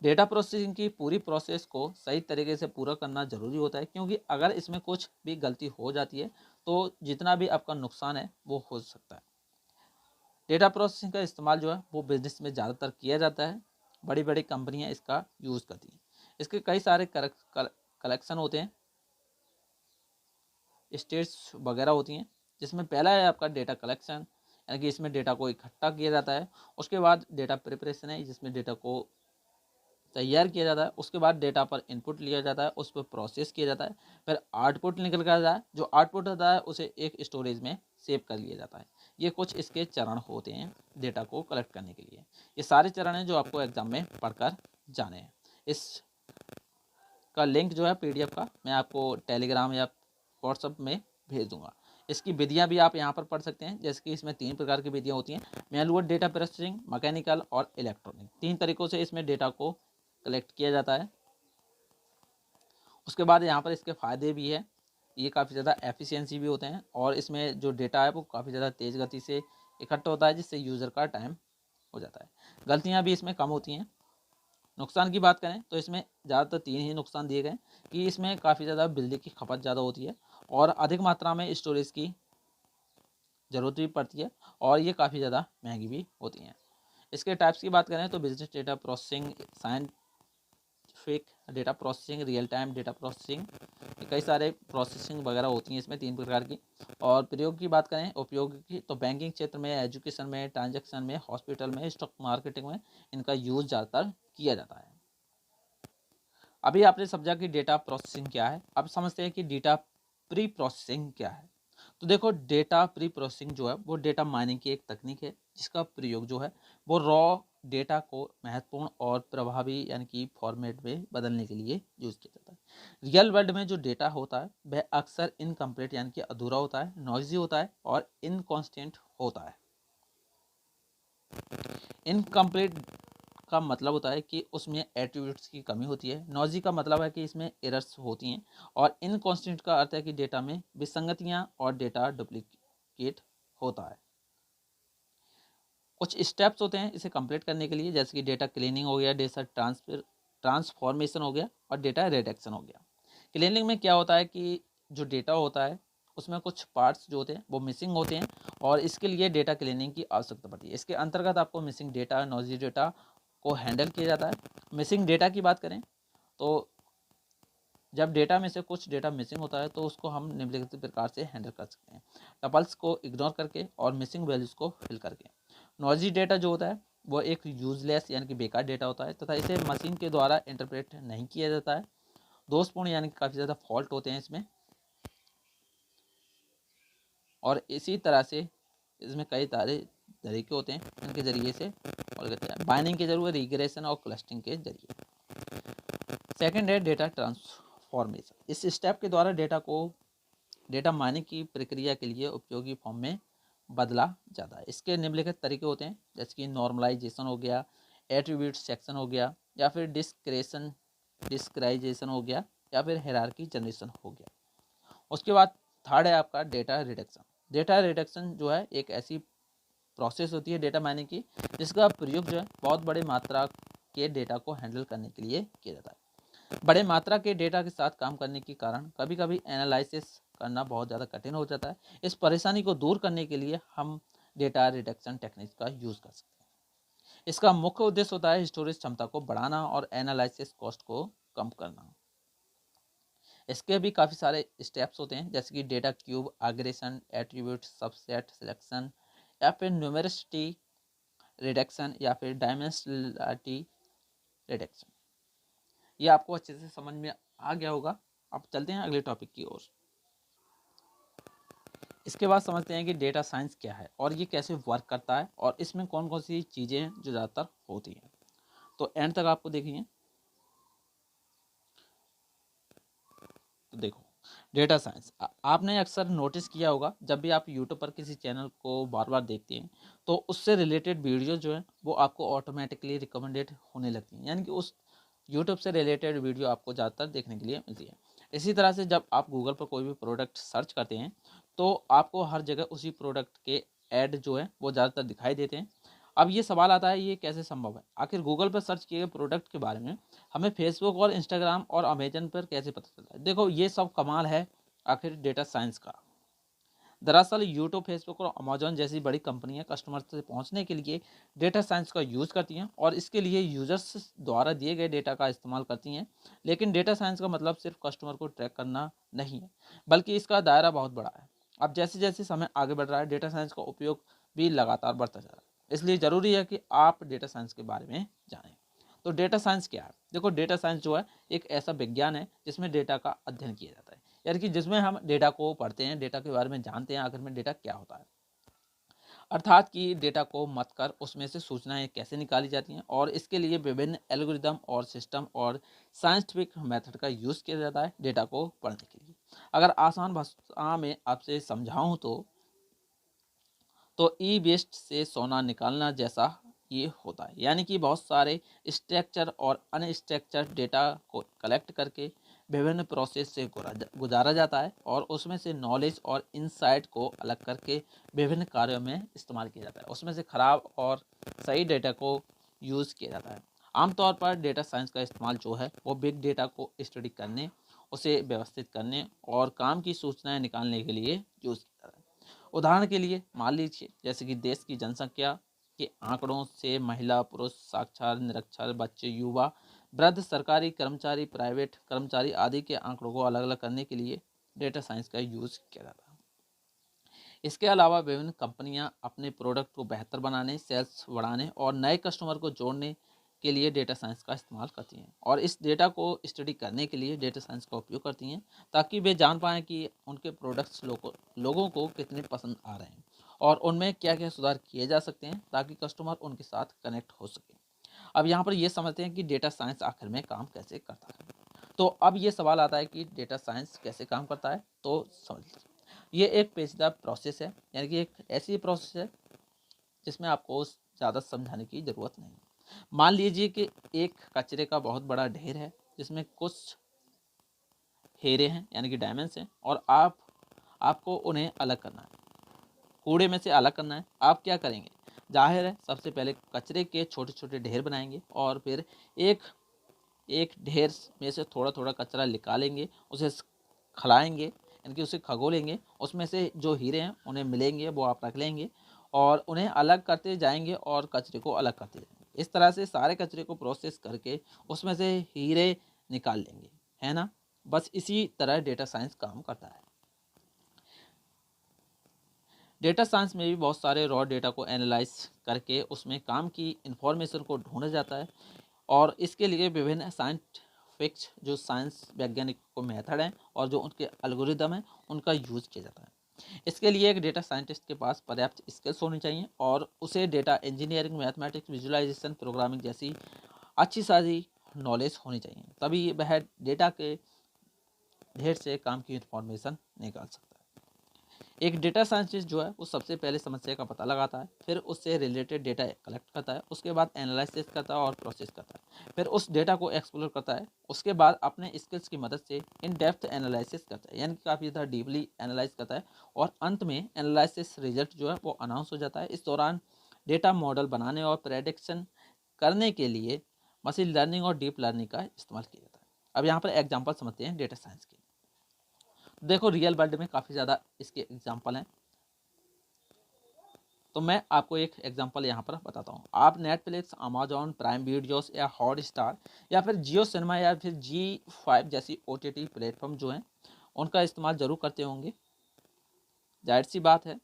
डेटा प्रोसेसिंग की पूरी प्रोसेस को सही तरीके से पूरा करना जरूरी होता है, क्योंकि अगर इसमें कुछ भी गलती हो जाती है तो जितना भी आपका नुकसान है वो हो सकता है। डेटा प्रोसेसिंग का इस्तेमाल जो है वो बिजनेस में ज़्यादातर किया जाता है, बड़ी बड़ी कंपनियां इसका यूज़ करती हैं। इसके कई सारे कलेक्शन होते हैं, स्टेट्स वगैरह होती हैं, जिसमें पहला है आपका डेटा कलेक्शन, यानी कि इसमें डेटा को इकट्ठा किया जाता है। उसके बाद डेटा प्रिपरेशन है, जिसमें डेटा को तैयार किया जाता है। उसके बाद डेटा पर इनपुट लिया जाता है, उस पर प्रोसेस किया जाता है, फिर आउटपुट निकल कर आता है। जो आउटपुट होता है उसे एक स्टोरेज में सेव कर लिया जाता है। ये कुछ इसके चरण होते हैं डेटा को कलेक्ट करने के लिए। ये सारे चरण हैं जो आपको एग्जाम में पढ़कर जाने हैं। इस का लिंक जो है पीडीएफ का मैं आपको टेलीग्राम या व्हाट्सएप में भेज दूंगा। इसकी विधियां भी आप यहाँ पर पढ़ सकते हैं, जैसे कि इसमें 3 प्रकार की विधियां होती हैं, मैनुअल डेटा प्रोसेसिंग, मैकेनिकल और इलेक्ट्रॉनिक। 3 तरीकों से इसमें डेटा को कलेक्ट किया जाता है। उसके बाद यहाँ पर इसके फ़ायदे भी है, ये काफ़ी ज़्यादा एफिशिएंसी भी होते हैं, और इसमें जो डेटा है वो काफ़ी ज़्यादा तेज़ गति से इकट्ठा होता है, जिससे यूज़र का टाइम हो जाता है। गलतियाँ भी इसमें कम होती हैं। नुकसान की बात करें तो इसमें ज़्यादातर 3 ही नुकसान दिए गए कि इसमें काफ़ी ज़्यादा बिजली की खपत ज़्यादा होती है, और अधिक मात्रा में स्टोरेज की ज़रूरत भी पड़ती है, और ये काफ़ी ज़्यादा महंगी भी होती हैं। इसके टाइप्स की बात करें तो business data processing, scientific data processing, real time data processing, कई सारे प्रोसेसिंग वगैरह होती हैं इसमें 3 प्रकार की। और प्रयोग की बात करें उपयोग की तो बैंकिंग क्षेत्र में, एजुकेशन में, ट्रांजैक्शन में, हॉस्पिटल में, स्टॉक मार्केटिंग में इनका यूज़ ज़्यादातर किया जाता है। अभी आपने समझा कि डेटा प्रोसेसिंग क्या है, अब समझते हैं कि डेटा प्री प्रोसेसिंग क्या है। तो देखो डेटा प्री प्रोसेसिंग जो है वो डेटा माइनिंग की एक तकनीक है, जिसका प्रयोग जो है वो रॉ डेटा को महत्वपूर्ण और प्रभावी यानी कि फॉर्मेट में बदलने के लिए यूज़ किया जाता है। रियल वर्ल्ड में जो डेटा होता है वह अक्सर इनकम्प्लीट यानी कि अधूरा होता है, नॉइजी होता है और इनकॉन्स्टेंट होता है। इनकम्प्लीट का मतलब होता है कि उसमें एट्रीब्यूट्स की कमी होती है, नॉइजी का मतलब है कि इसमें एरर्स होती हैं, और इनकॉन्स्टेंट का अर्थ है कि डेटा में विसंगतियां और डेटा डुप्लीकेट होता है। कुछ स्टेप्स होते हैं इसे कंप्लीट करने के लिए, जैसे कि डेटा क्लीनिंग हो गया, डेटा ट्रांसफॉर्मेशन हो गया, और डेटा रिडक्शन हो गया। क्लीनिंग में क्या होता है कि जो डेटा होता है उसमें कुछ पार्ट्स जो होते हैं वो मिसिंग होते हैं, और इसके लिए डेटा क्लीनिंग की आवश्यकता पड़ती है। इसके अंतर्गत आपको मिसिंग डेटा, नॉइजी डेटा को हैंडल किया जाता है। मिसिंग डेटा की बात करें तो जब डेटा में से कुछ डेटा मिसिंग होता है तो उसको हम निम्नलिखित प्रकार से हैंडल कर सकते हैं, टपल्स को इग्नोर करके और मिसिंग वैल्यूज़ को फिल करके। नॉइजी डेटा जो होता है वो एक यूजलेस यानी कि बेकार डेटा होता है, तथा इसे मशीन के द्वारा इंटरप्रेट नहीं किया जाता है। दोषपूर्ण यानी कि काफ़ी ज़्यादा फॉल्ट होते हैं इसमें, और इसी तरह से इसमें कई सारे तरीके होते हैं इनके ज़रिए से, और कहते हैं बाइंडिंग के जरिए, रिग्रेशन और क्लस्टरिंग के जरिए। सेकंड है डेटा ट्रांसफॉर्मेशन। इस स्टेप के द्वारा डेटा को डेटा माइनिंग की प्रक्रिया के लिए उपयोगी फॉर्म में बदला जाता है। इसके निम्नलिखित तरीके होते हैं, जैसे कि नॉर्मलाइजेशन हो गया, एट्रीब्यूट सेक्शन हो गया, या फिर डिस्क्राइजेशन हो गया, या फिर हायरार्की जनरेशन हो गया। उसके बाद थर्ड है आपका डेटा रिडक्शन। डेटा रिडक्शन जो है एक ऐसी प्रोसेस होती है डेटा माइनिंग की, जिसका प्रयोग जो है बहुत बड़े मात्रा के डेटा को हैंडल करने के लिए किया जाता है। बड़े मात्रा के डेटा के साथ काम करने के कारण कभी कभी एनालिसिस करना बहुत ज़्यादा कठिन हो जाता है। इस परेशानी को दूर करने के लिए हम डेटा रिडक्शन टेक्निक का यूज़ कर सकते हैं। इसका मुख्य उद्देश्य होता है स्टोरेज क्षमता को बढ़ाना और एनालिसिस कॉस्ट को कम करना। इसके भी काफ़ी सारे स्टेप्स होते हैं, जैसे कि data cube, aggregation, attribute, subset selection, या फिर न्यूमेरिसिटी रिडक्शन, या फिर डायमेंशनलिटी रिडक्शन। ये आपको अच्छे से समझ में आ गया होगा। अब चलते हैं अगले टॉपिक की ओर। इसके बाद समझते हैं कि डेटा साइंस क्या है और ये कैसे वर्क करता है और इसमें कौन कौन सी चीज़ें हैं जो ज़्यादातर होती हैं। तो एंड तक आपको देखिए। तो देखो, डेटा साइंस आपने अक्सर नोटिस किया होगा, जब भी आप यूट्यूब पर किसी चैनल को बार बार देखते हैं तो उससे रिलेटेड वीडियो जो है वो आपको ऑटोमेटिकली रिकमेंडेड होने लगती हैं, यानी कि उस यूट्यूब से रिलेटेड वीडियो आपको ज़्यादातर देखने के लिए मिलती है। इसी तरह से जब आप गूगल पर कोई भी प्रोडक्ट सर्च करते हैं तो आपको हर जगह उसी प्रोडक्ट के ऐड जो है वो ज़्यादातर दिखाई देते हैं। अब ये सवाल आता है, ये कैसे संभव है? आखिर गूगल पर सर्च किए गए प्रोडक्ट के बारे में हमें फेसबुक और इंस्टाग्राम और अमेजन पर कैसे पता चलता है? देखो, ये सब कमाल है आखिर डेटा साइंस का। दरअसल यूट्यूब, फेसबुक और अमेजोन जैसी बड़ी कंपनियां कस्टमर से पहुंचने के लिए डेटा साइंस का यूज़ करती हैं और इसके लिए यूजर्स द्वारा दिए गए डेटा का इस्तेमाल करती हैं। लेकिन डेटा साइंस का मतलब सिर्फ कस्टमर को ट्रैक करना नहीं है, बल्कि इसका दायरा बहुत बड़ा है। अब जैसे जैसे समय आगे बढ़ रहा है, डेटा साइंस का उपयोग भी लगातार बढ़ता जा रहा है। इसलिए ज़रूरी है कि आप डेटा साइंस के बारे में जानें। तो डेटा साइंस क्या है? देखो, डेटा साइंस जो है एक ऐसा विज्ञान है जिसमें डेटा का अध्ययन किया जाता है, यानी कि जिसमें हम डेटा को पढ़ते हैं, डेटा के बारे में जानते हैं आखिर में डेटा क्या होता है। अर्थात कि डेटा को मत कर उसमें से सूचनाएं कैसे निकाली जाती हैं, और इसके लिए विभिन्न एल्गोरिदम और सिस्टम और साइंटिफिक मेथड का यूज़ किया जाता है डेटा को पढ़ने के लिए। अगर आसान भाषा में आपसे समझाऊं तो ई वेस्ट से सोना निकालना जैसा ये होता है, यानी कि बहुत सारे स्ट्रक्चर और अनस्ट्रक्चर्ड डेटा को कलेक्ट करके विभिन्न प्रोसेस से गुजारा जाता है और उसमें से नॉलेज और इंसाइट को अलग करके विभिन्न कार्यों में इस्तेमाल किया जाता है। उसमें से खराब और सही डेटा को यूज़ किया जाता है। आमतौर पर डेटा साइंस का इस्तेमाल जो है वो बिग डेटा को स्टडी करने, उसे व्यवस्थित करने और काम की सूचनाएं निकालने के लिए यूज़ किया जाता है। उदाहरण के लिए मान लीजिए, जैसे कि देश की जनसंख्या के आंकड़ों से महिला, पुरुष, साक्षर, निरक्षर, बच्चे, युवा, वृद्ध, सरकारी कर्मचारी, प्राइवेट कर्मचारी आदि के आंकड़ों को अलग अलग करने के लिए डेटा साइंस का यूज़ किया जाता है। इसके अलावा विभिन्न कंपनियां अपने प्रोडक्ट को बेहतर बनाने, सेल्स बढ़ाने और नए कस्टमर को जोड़ने के लिए डेटा साइंस का इस्तेमाल करती हैं, और इस डेटा को स्टडी करने के लिए डेटा साइंस का उपयोग करती हैं, ताकि वे जान पाएँ कि उनके प्रोडक्ट्स लोगों को कितने पसंद आ रहे हैं और उनमें क्या क्या सुधार किए जा सकते हैं ताकि कस्टमर उनके साथ कनेक्ट हो सके। अब यहाँ पर ये समझते हैं कि डेटा साइंस आखिर में काम कैसे करता है। तो अब ये सवाल आता है कि डेटा साइंस कैसे काम करता है, तो समझ लीजिए। ये एक पेचीदा प्रोसेस है, यानी कि एक ऐसी प्रोसेस है जिसमें आपको ज़्यादा समझाने की ज़रूरत नहीं है। मान लीजिए कि एक कचरे का बहुत बड़ा ढेर है जिसमें कुछ हेरे हैं, यानी कि डायमंड्स हैं, और आपको उन्हें अलग करना है, कूड़े में से अलग करना है। आप क्या करेंगे? जाहिर है, सबसे पहले कचरे के छोटे छोटे ढेर बनाएंगे और फिर एक एक ढेर में से थोड़ा थोड़ा कचरा निकालेंगे, उसे खलाएंगे, यानी कि उसे खगोलेंगे, उसमें से जो हीरे हैं उन्हें मिलेंगे, वो आप रख लेंगे और उन्हें अलग करते जाएंगे और कचरे को अलग करते जाएंगे। इस तरह से सारे कचरे को प्रोसेस करके उसमें से हीरे निकाल लेंगे, है ना? बस इसी तरह डेटा साइंस काम करता है। डेटा साइंस में भी बहुत सारे रॉ डेटा को एनालाइज करके उसमें काम की इंफॉर्मेशन को ढूंढा जाता है, और इसके लिए विभिन्न साइंटिफिक जो साइंस वैज्ञानिक को मेथड हैं और जो उनके एल्गोरिदम हैं उनका यूज़ किया जाता है। इसके लिए एक डेटा साइंटिस्ट के पास पर्याप्त स्किल्स होनी चाहिए और उसे data engineering, mathematics, visualisation, programming जैसी अच्छी सारी नॉलेज होनी चाहिए, तभी वह डेटा के ढेर से काम की इंफॉर्मेशन निकाल सकता है। एक डेटा साइंटिस्ट जो है वो सबसे पहले समस्या का पता लगाता है, फिर उससे रिलेटेड डेटा कलेक्ट करता है, उसके बाद एनालिसिस करता है और प्रोसेस करता है, फिर उस डेटा को एक्सप्लोर करता है, उसके बाद अपने स्किल्स की मदद से इन डेप्थ एनालिसिस करता है, यानी कि काफ़ी ज़्यादा डीपली एनालाइज करता है, और अंत में एनालिसिस रिजल्ट जो है वो अनाउंस हो जाता है। इस दौरान डेटा मॉडल बनाने और प्रेडिक्शन करने के लिए मशीन लर्निंग और डीप लर्निंग का इस्तेमाल किया जाता है। अब यहाँ पर एग्जाम्पल समझते हैं डेटा साइंस के। देखो रियल वर्ल्ड में काफ़ी ज़्यादा इसके एग्जाम्पल हैं, तो मैं आपको एक एग्जांपल यहाँ पर बताता हूँ। आप नेटफ्लिक्स, अमेजॉन प्राइम वीडियोस या हॉटस्टार या फिर जियो सिनेमा या फिर G5 जैसी OTT प्लेटफॉर्म जो हैं उनका इस्तेमाल ज़रूर करते होंगे। जाहिर सी बात है,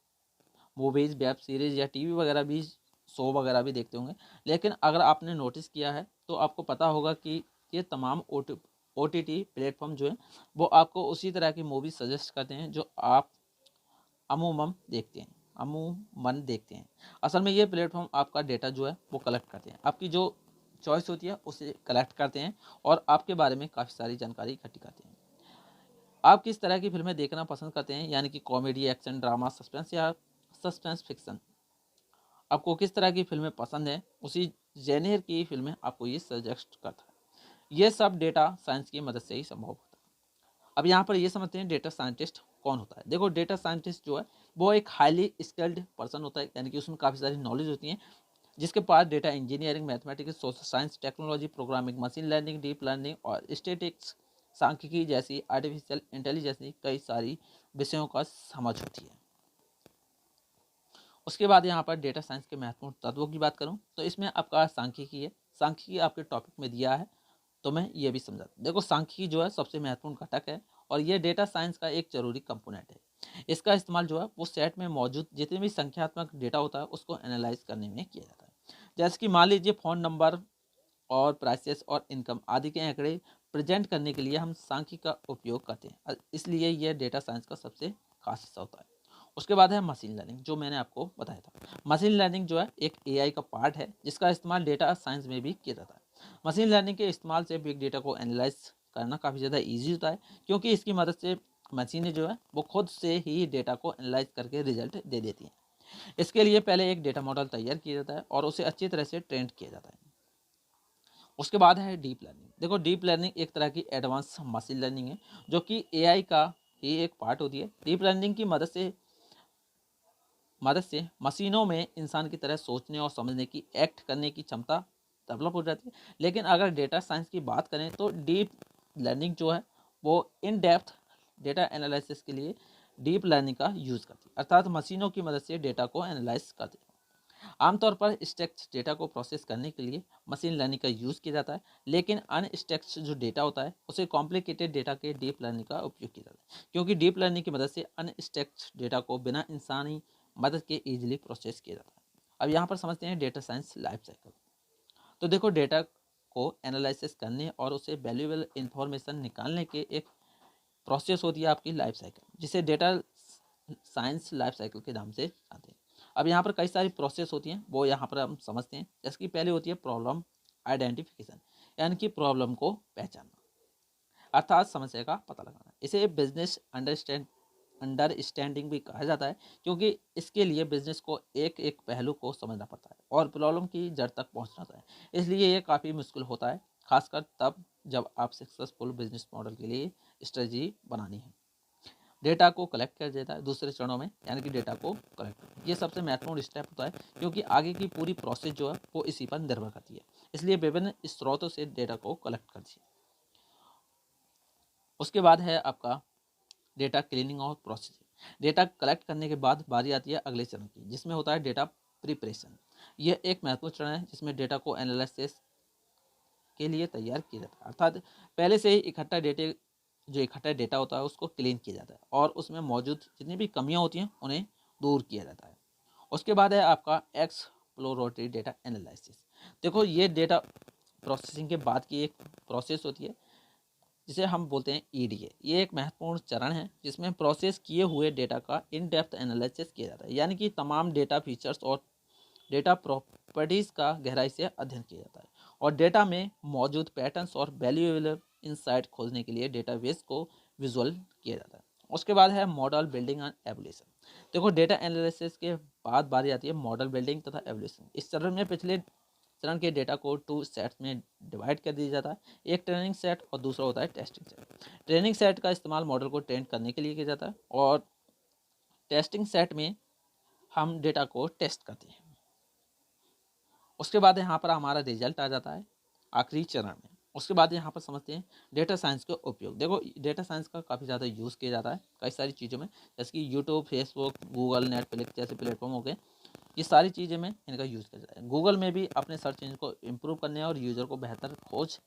मूवीज़, वेब सीरीज़ या टीवी वगैरह भी, शो वगैरह भी देखते होंगे। लेकिन अगर आपने नोटिस किया है तो आपको पता होगा कि ये तमाम OTT प्लेटफॉर्म जो है वो आपको उसी तरह की मूवी सजेस्ट करते हैं जो आप अमूमन देखते हैं। असल में ये प्लेटफॉर्म आपका डेटा जो है वो कलेक्ट करते हैं, आपकी जो चॉइस होती है उसे कलेक्ट करते हैं और आपके बारे में काफ़ी सारी जानकारी इकट्ठी करते हैं। आप किस तरह की फिल्में देखना पसंद करते हैं, यानी कि कॉमेडी, एक्शन, ड्रामा, सस्पेंस या सस्पेंस फिक्शन, आपको किस तरह की फिल्में पसंद हैं, उसी जेनर की फिल्में आपको ये सजेस्ट करता है। ये सब डेटा साइंस की मदद से ही संभव होता है। अब यहाँ पर ये समझते हैं डेटा साइंटिस्ट कौन होता है। देखो डेटा साइंटिस्ट जो है वो एक हाईली स्किल्ड पर्सन होता है, यानी कि उसमें काफ़ी सारी नॉलेज होती है, जिसके पास data engineering, mathematics, social science, technology, programming, machine learning, deep learning और स्टैटिस्टिक्स, सांख्यिकी जैसी आर्टिफिशियल इंटेलिजेंस कई सारी विषयों का समझ होती है। उसके बाद यहाँ पर डेटा साइंस के महत्वपूर्ण तत्वों की बात करूँ तो इसमें आपका सांख्यिकी है। सांख्यिकी आपके टॉपिक में दिया है तो मैं ये भी समझा। देखो सांख्यिकी जो है सबसे महत्वपूर्ण घटक है और ये डेटा साइंस का एक जरूरी कंपोनेंट है। इसका इस्तेमाल जो है वो सेट में मौजूद जितने भी संख्यात्मक डेटा होता है उसको एनालाइज करने में किया जाता है। जैसे कि मान लीजिए फ़ोन नंबर और प्राइसेस और इनकम आदि के आंकड़े प्रेजेंट करने के लिए हम सांख्यिकी का उपयोग करते हैं, इसलिए यह डेटा साइंस का सबसे खास हिस्सा होता है। उसके बाद है मशीन लर्निंग, जो मैंने आपको बताया था। मशीन लर्निंग जो है एक AI का पार्ट है जिसका इस्तेमाल डेटा साइंस में भी किया जाता है। मशीन लर्निंग के इस्तेमाल से बिग डेटा को एनालाइज करना काफ़ी ज़्यादा ईजी होता है, क्योंकि इसकी मदद से मशीनें जो है वो खुद से ही डेटा को एनालाइज करके रिजल्ट दे देती हैं। इसके लिए पहले एक डेटा मॉडल तैयार किया जाता है और उसे अच्छी तरह से ट्रेन किया जाता है। उसके बाद है डीप लर्निंग। देखो डीप लर्निंग एक तरह की एडवांस मशीन लर्निंग है जो कि AI का ही एक पार्ट होती है। डीप लर्निंग की मदद से मशीनों में इंसान की तरह सोचने और समझने की, एक्ट करने की क्षमता डेवलप हो जाती है। लेकिन अगर डेटा साइंस की बात करें तो डीप लर्निंग जो है वो इन डेप्थ डेटा एनालिसिस के लिए डीप लर्निंग का यूज़ करती है, अर्थात मशीनों की मदद से डेटा को एनालाइज करती है। आमतौर पर स्ट्रक्चर्ड डेटा को प्रोसेस करने के लिए मशीन लर्निंग का यूज़ किया जाता है, लेकिन अनस्ट्रक्चर्ड जो डेटा होता है उसे कॉम्प्लिकेटेड डेटा के डीप लर्निंग का उपयोग किया जाता है, क्योंकि डीप लर्निंग की मदद से अनस्ट्रक्चर्ड डेटा को बिना इंसानी मदद के ईजिली प्रोसेस किया जाता है। अब यहाँ पर समझते हैं डेटा साइंस लाइफ साइकिल। तो देखो डेटा को एनालिसिस करने और उसे वैल्यूएबल इंफॉर्मेशन निकालने के एक प्रोसेस होती है आपकी लाइफ साइकिल, जिसे डेटा साइंस लाइफ साइकिल के नाम से जानते हैं। अब यहाँ पर कई सारी प्रोसेस होती हैं, वो यहाँ पर हम समझते हैं। जैसे कि पहले होती है प्रॉब्लम आइडेंटिफिकेशन, यानी कि प्रॉब्लम को पहचानना, अर्थात समस्या का पता लगाना। इसे बिजनेस अंडरस्टैंडिंग भी कहा जाता है, क्योंकि इसके लिए बिजनेस को एक एक पहलू को समझना पड़ता है और प्रॉब्लम की जड़ तक पहुंचना होता है। इसलिए ये काफ़ी मुश्किल होता है, खासकर तब जब आप सक्सेसफुल बिजनेस मॉडल के लिए स्ट्रेटजी बनानी है। डेटा को कलेक्ट कर देता है दूसरे चरणों में, यानी कि डेटा को कलेक्ट, ये सबसे महत्वपूर्ण स्टेप होता है, क्योंकि आगे की पूरी प्रोसेस जो है वो इसी पर निर्भर करती है। इसलिए विभिन्न स्रोतों से डेटा को कलेक्ट करती है। उसके बाद है आपका डेटा क्लीनिंग और प्रोसेसिंग। डेटा कलेक्ट करने के बाद बारी आती है अगले चरण की, जिसमें होता है डेटा प्रिपरेशन। यह एक महत्वपूर्ण चरण है जिसमें डेटा को एनालिसिस के लिए तैयार किया जाता है, अर्थात पहले से ही इकट्ठा डेटा होता है उसको क्लीन किया जाता है और उसमें मौजूद जितनी भी कमियां होती हैं उन्हें दूर किया जाता है। उसके बाद है आपका एक्सप्लोरेटरी डेटा एनालिसिस। देखो ये डेटा प्रोसेसिंग के बाद की एक प्रोसेस होती है जिसे हम बोलते हैं EDA। ये एक महत्वपूर्ण चरण है जिसमें प्रोसेस किए हुए डेटा का इन डेप्थ एनालिसिस किया जाता है, यानी कि तमाम डेटा फीचर्स और डेटा प्रॉपर्टीज़ का गहराई से अध्ययन किया जाता है और डेटा में मौजूद पैटर्न्स और वैल्यूएबल इंसाइट खोजने के लिए डेटाबेस को विजुअल किया जाता है। उसके बाद है मॉडल बिल्डिंग एंड एवोल्यूशन। देखो डेटा एनालिसिस के बाद बारी आती है मॉडल बिल्डिंग तथा एवोल्यूशन। इस चरण में पिछले चरण के डेटा को 2 सेट्स में डिवाइड कर दिया जाता है, एक ट्रेनिंग सेट और दूसरा होता है टेस्टिंग सेट। ट्रेनिंग सेट का इस्तेमाल मॉडल को ट्रेन करने के लिए किया जाता है और टेस्टिंग सेट में हम डेटा को टेस्ट करते हैं। उसके बाद यहाँ पर हमारा रिजल्ट आ जाता है आखिरी चरण में। उसके बाद यहाँ पर समझते हैं डेटा साइंस का उपयोग। देखो डेटा साइंस का काफ़ी ज़्यादा यूज़ किया जाता है कई सारी चीज़ों में, जैसे कि यूट्यूब, फेसबुक, गूगल, नेटफ्लिक्स जैसे प्लेटफॉर्म हो गए, ये सारी चीज़ें में इनका यूज़ किया जाता है। गूगल में भी अपने सर्च इंजन को इम्प्रूव करने और यूज़र को बेहतर खोज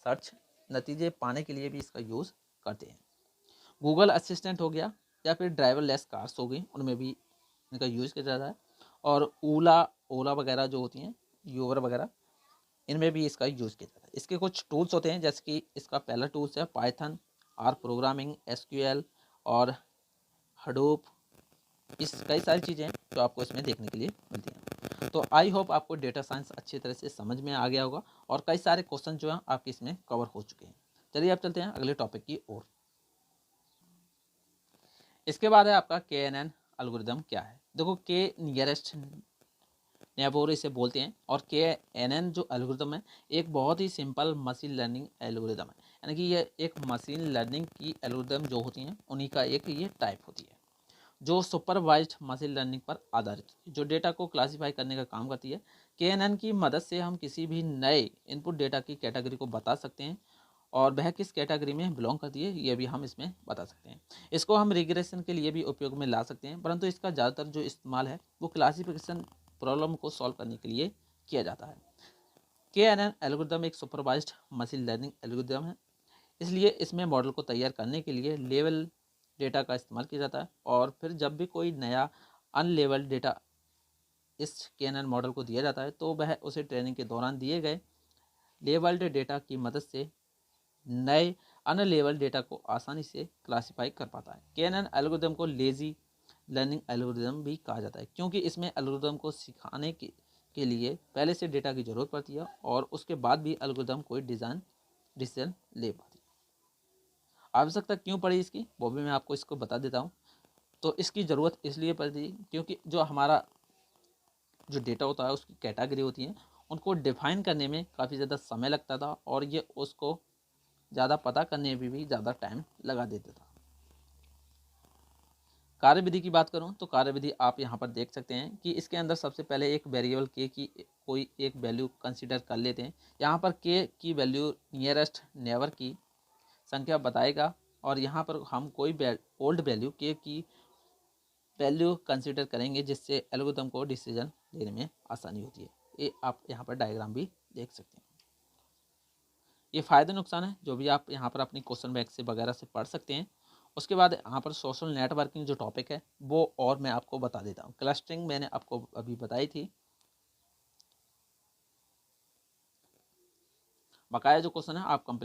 सर्च नतीजे पाने के लिए भी इसका यूज़ करते हैं। गूगल असिस्टेंट हो गया या फिर ड्राइवरलेस कार्स हो गई, उनमें भी इनका यूज़ किया जाता है। और ओला वगैरह जो होती हैं, यूबर वगैरह, इनमें भी इसका यूज़ किया जाता है। इसके कुछ टूल्स होते हैं, जैसे कि इसका पहला टूल्स है पाइथन, आर प्रोग्रामिंग, एसक्यूएल और हडूप। इस कई सारी चीज़ें जो आपको इसमें देखने के लिए मिलती हैं। तो आई होप आपको डेटा साइंस अच्छी तरह से समझ में आ गया होगा और कई सारे क्वेश्चन जो हैं आपके इसमें कवर हो चुके हैं। चलिए अब चलते हैं अगले टॉपिक की ओर। इसके बाद है आपका KNN एल्गोरिदम क्या है। देखो के नियरेस्ट नेबर इसे बोलते हैं और KNN जो एल्गोरिदम है एक बहुत ही सिंपल मशीन लर्निंग एल्गोरिदम है, यानी कि ये एक मशीन लर्निंग की एल्गोरिदम जो होती हैं उन्हीं का एक ये टाइप होती है जो सुपरवाइज्ड मशीन लर्निंग पर आधारित जो डेटा को क्लासिफाई करने का काम करती है। KNN की मदद से हम किसी भी नए इनपुट डेटा की कैटेगरी को बता सकते हैं और वह किस कैटेगरी में बिलोंग करती है ये भी हम इसमें बता सकते हैं। इसको हम रिग्रेशन के लिए भी उपयोग में ला सकते हैं, परंतु इसका ज़्यादातर जो इस्तेमाल है वो क्लासिफिकेशन प्रॉब्लम को सॉल्व करने के लिए किया जाता है। KNN एल्गोरिदम एक सुपरवाइज्ड मशीन लर्निंग एल्गोरिदम है, इसलिए इसमें मॉडल को तैयार करने के लिए लेवल डेटा का इस्तेमाल किया जाता है और फिर जब भी कोई नया अनलेवल्ड डेटा इस KNN मॉडल को दिया जाता है तो वह उसे ट्रेनिंग के दौरान दिए गए लेवल्ड डेटा की मदद से नए अनलेवल डेटा को आसानी से क्लासिफाई कर पाता है। KNN एल्गोरिदम को लेजी लर्निंग एल्गोरिदम भी कहा जाता है क्योंकि इसमें एल्गोरिदम को सिखाने के लिए पहले से डेटा की ज़रूरत पड़ती है और उसके बाद भी एल्गोरिदम कोई डिसीजन ले पाती है। आवश्यकता क्यों पड़ी इसकी वो भी मैं आपको इसको बता देता हूँ। तो इसकी ज़रूरत इसलिए पड़ती क्योंकि जो हमारा जो डेटा होता है उसकी कैटेगरी होती है उनको डिफाइन करने में काफ़ी ज़्यादा समय लगता था और ये उसको ज़्यादा पता करने में भी ज़्यादा टाइम लगा देता था। कार्यविधि की बात करूं तो कार्यविधि आप यहां पर देख सकते हैं कि इसके अंदर सबसे पहले एक वेरिएबल के की कोई एक वैल्यू कंसीडर कर लेते हैं। यहां पर के की वैल्यू नियरेस्ट नेबर की संख्या बताएगा और यहां पर हम कोई ओल्ड वैल्यू के की वैल्यू कंसीडर करेंगे जिससे एल्गोरिथम को डिसीजन लेने में आसानी होती है। ये आप यहाँ पर डायग्राम भी देख सकते हैं। ये फ़ायदे नुकसान है जो भी आप यहाँ पर अपनी क्वेश्चन बैंक से वगैरह से पढ़ सकते हैं। उसके बाद यहाँ पर सोशल नेटवर्किंग जो टॉपिक है वो और मैं आपको बता देता हूँ। क्लस्टरिंग मैंने आपको अभी बताई थी। बकाया जो क्वेश्चन है आप कंप्लीट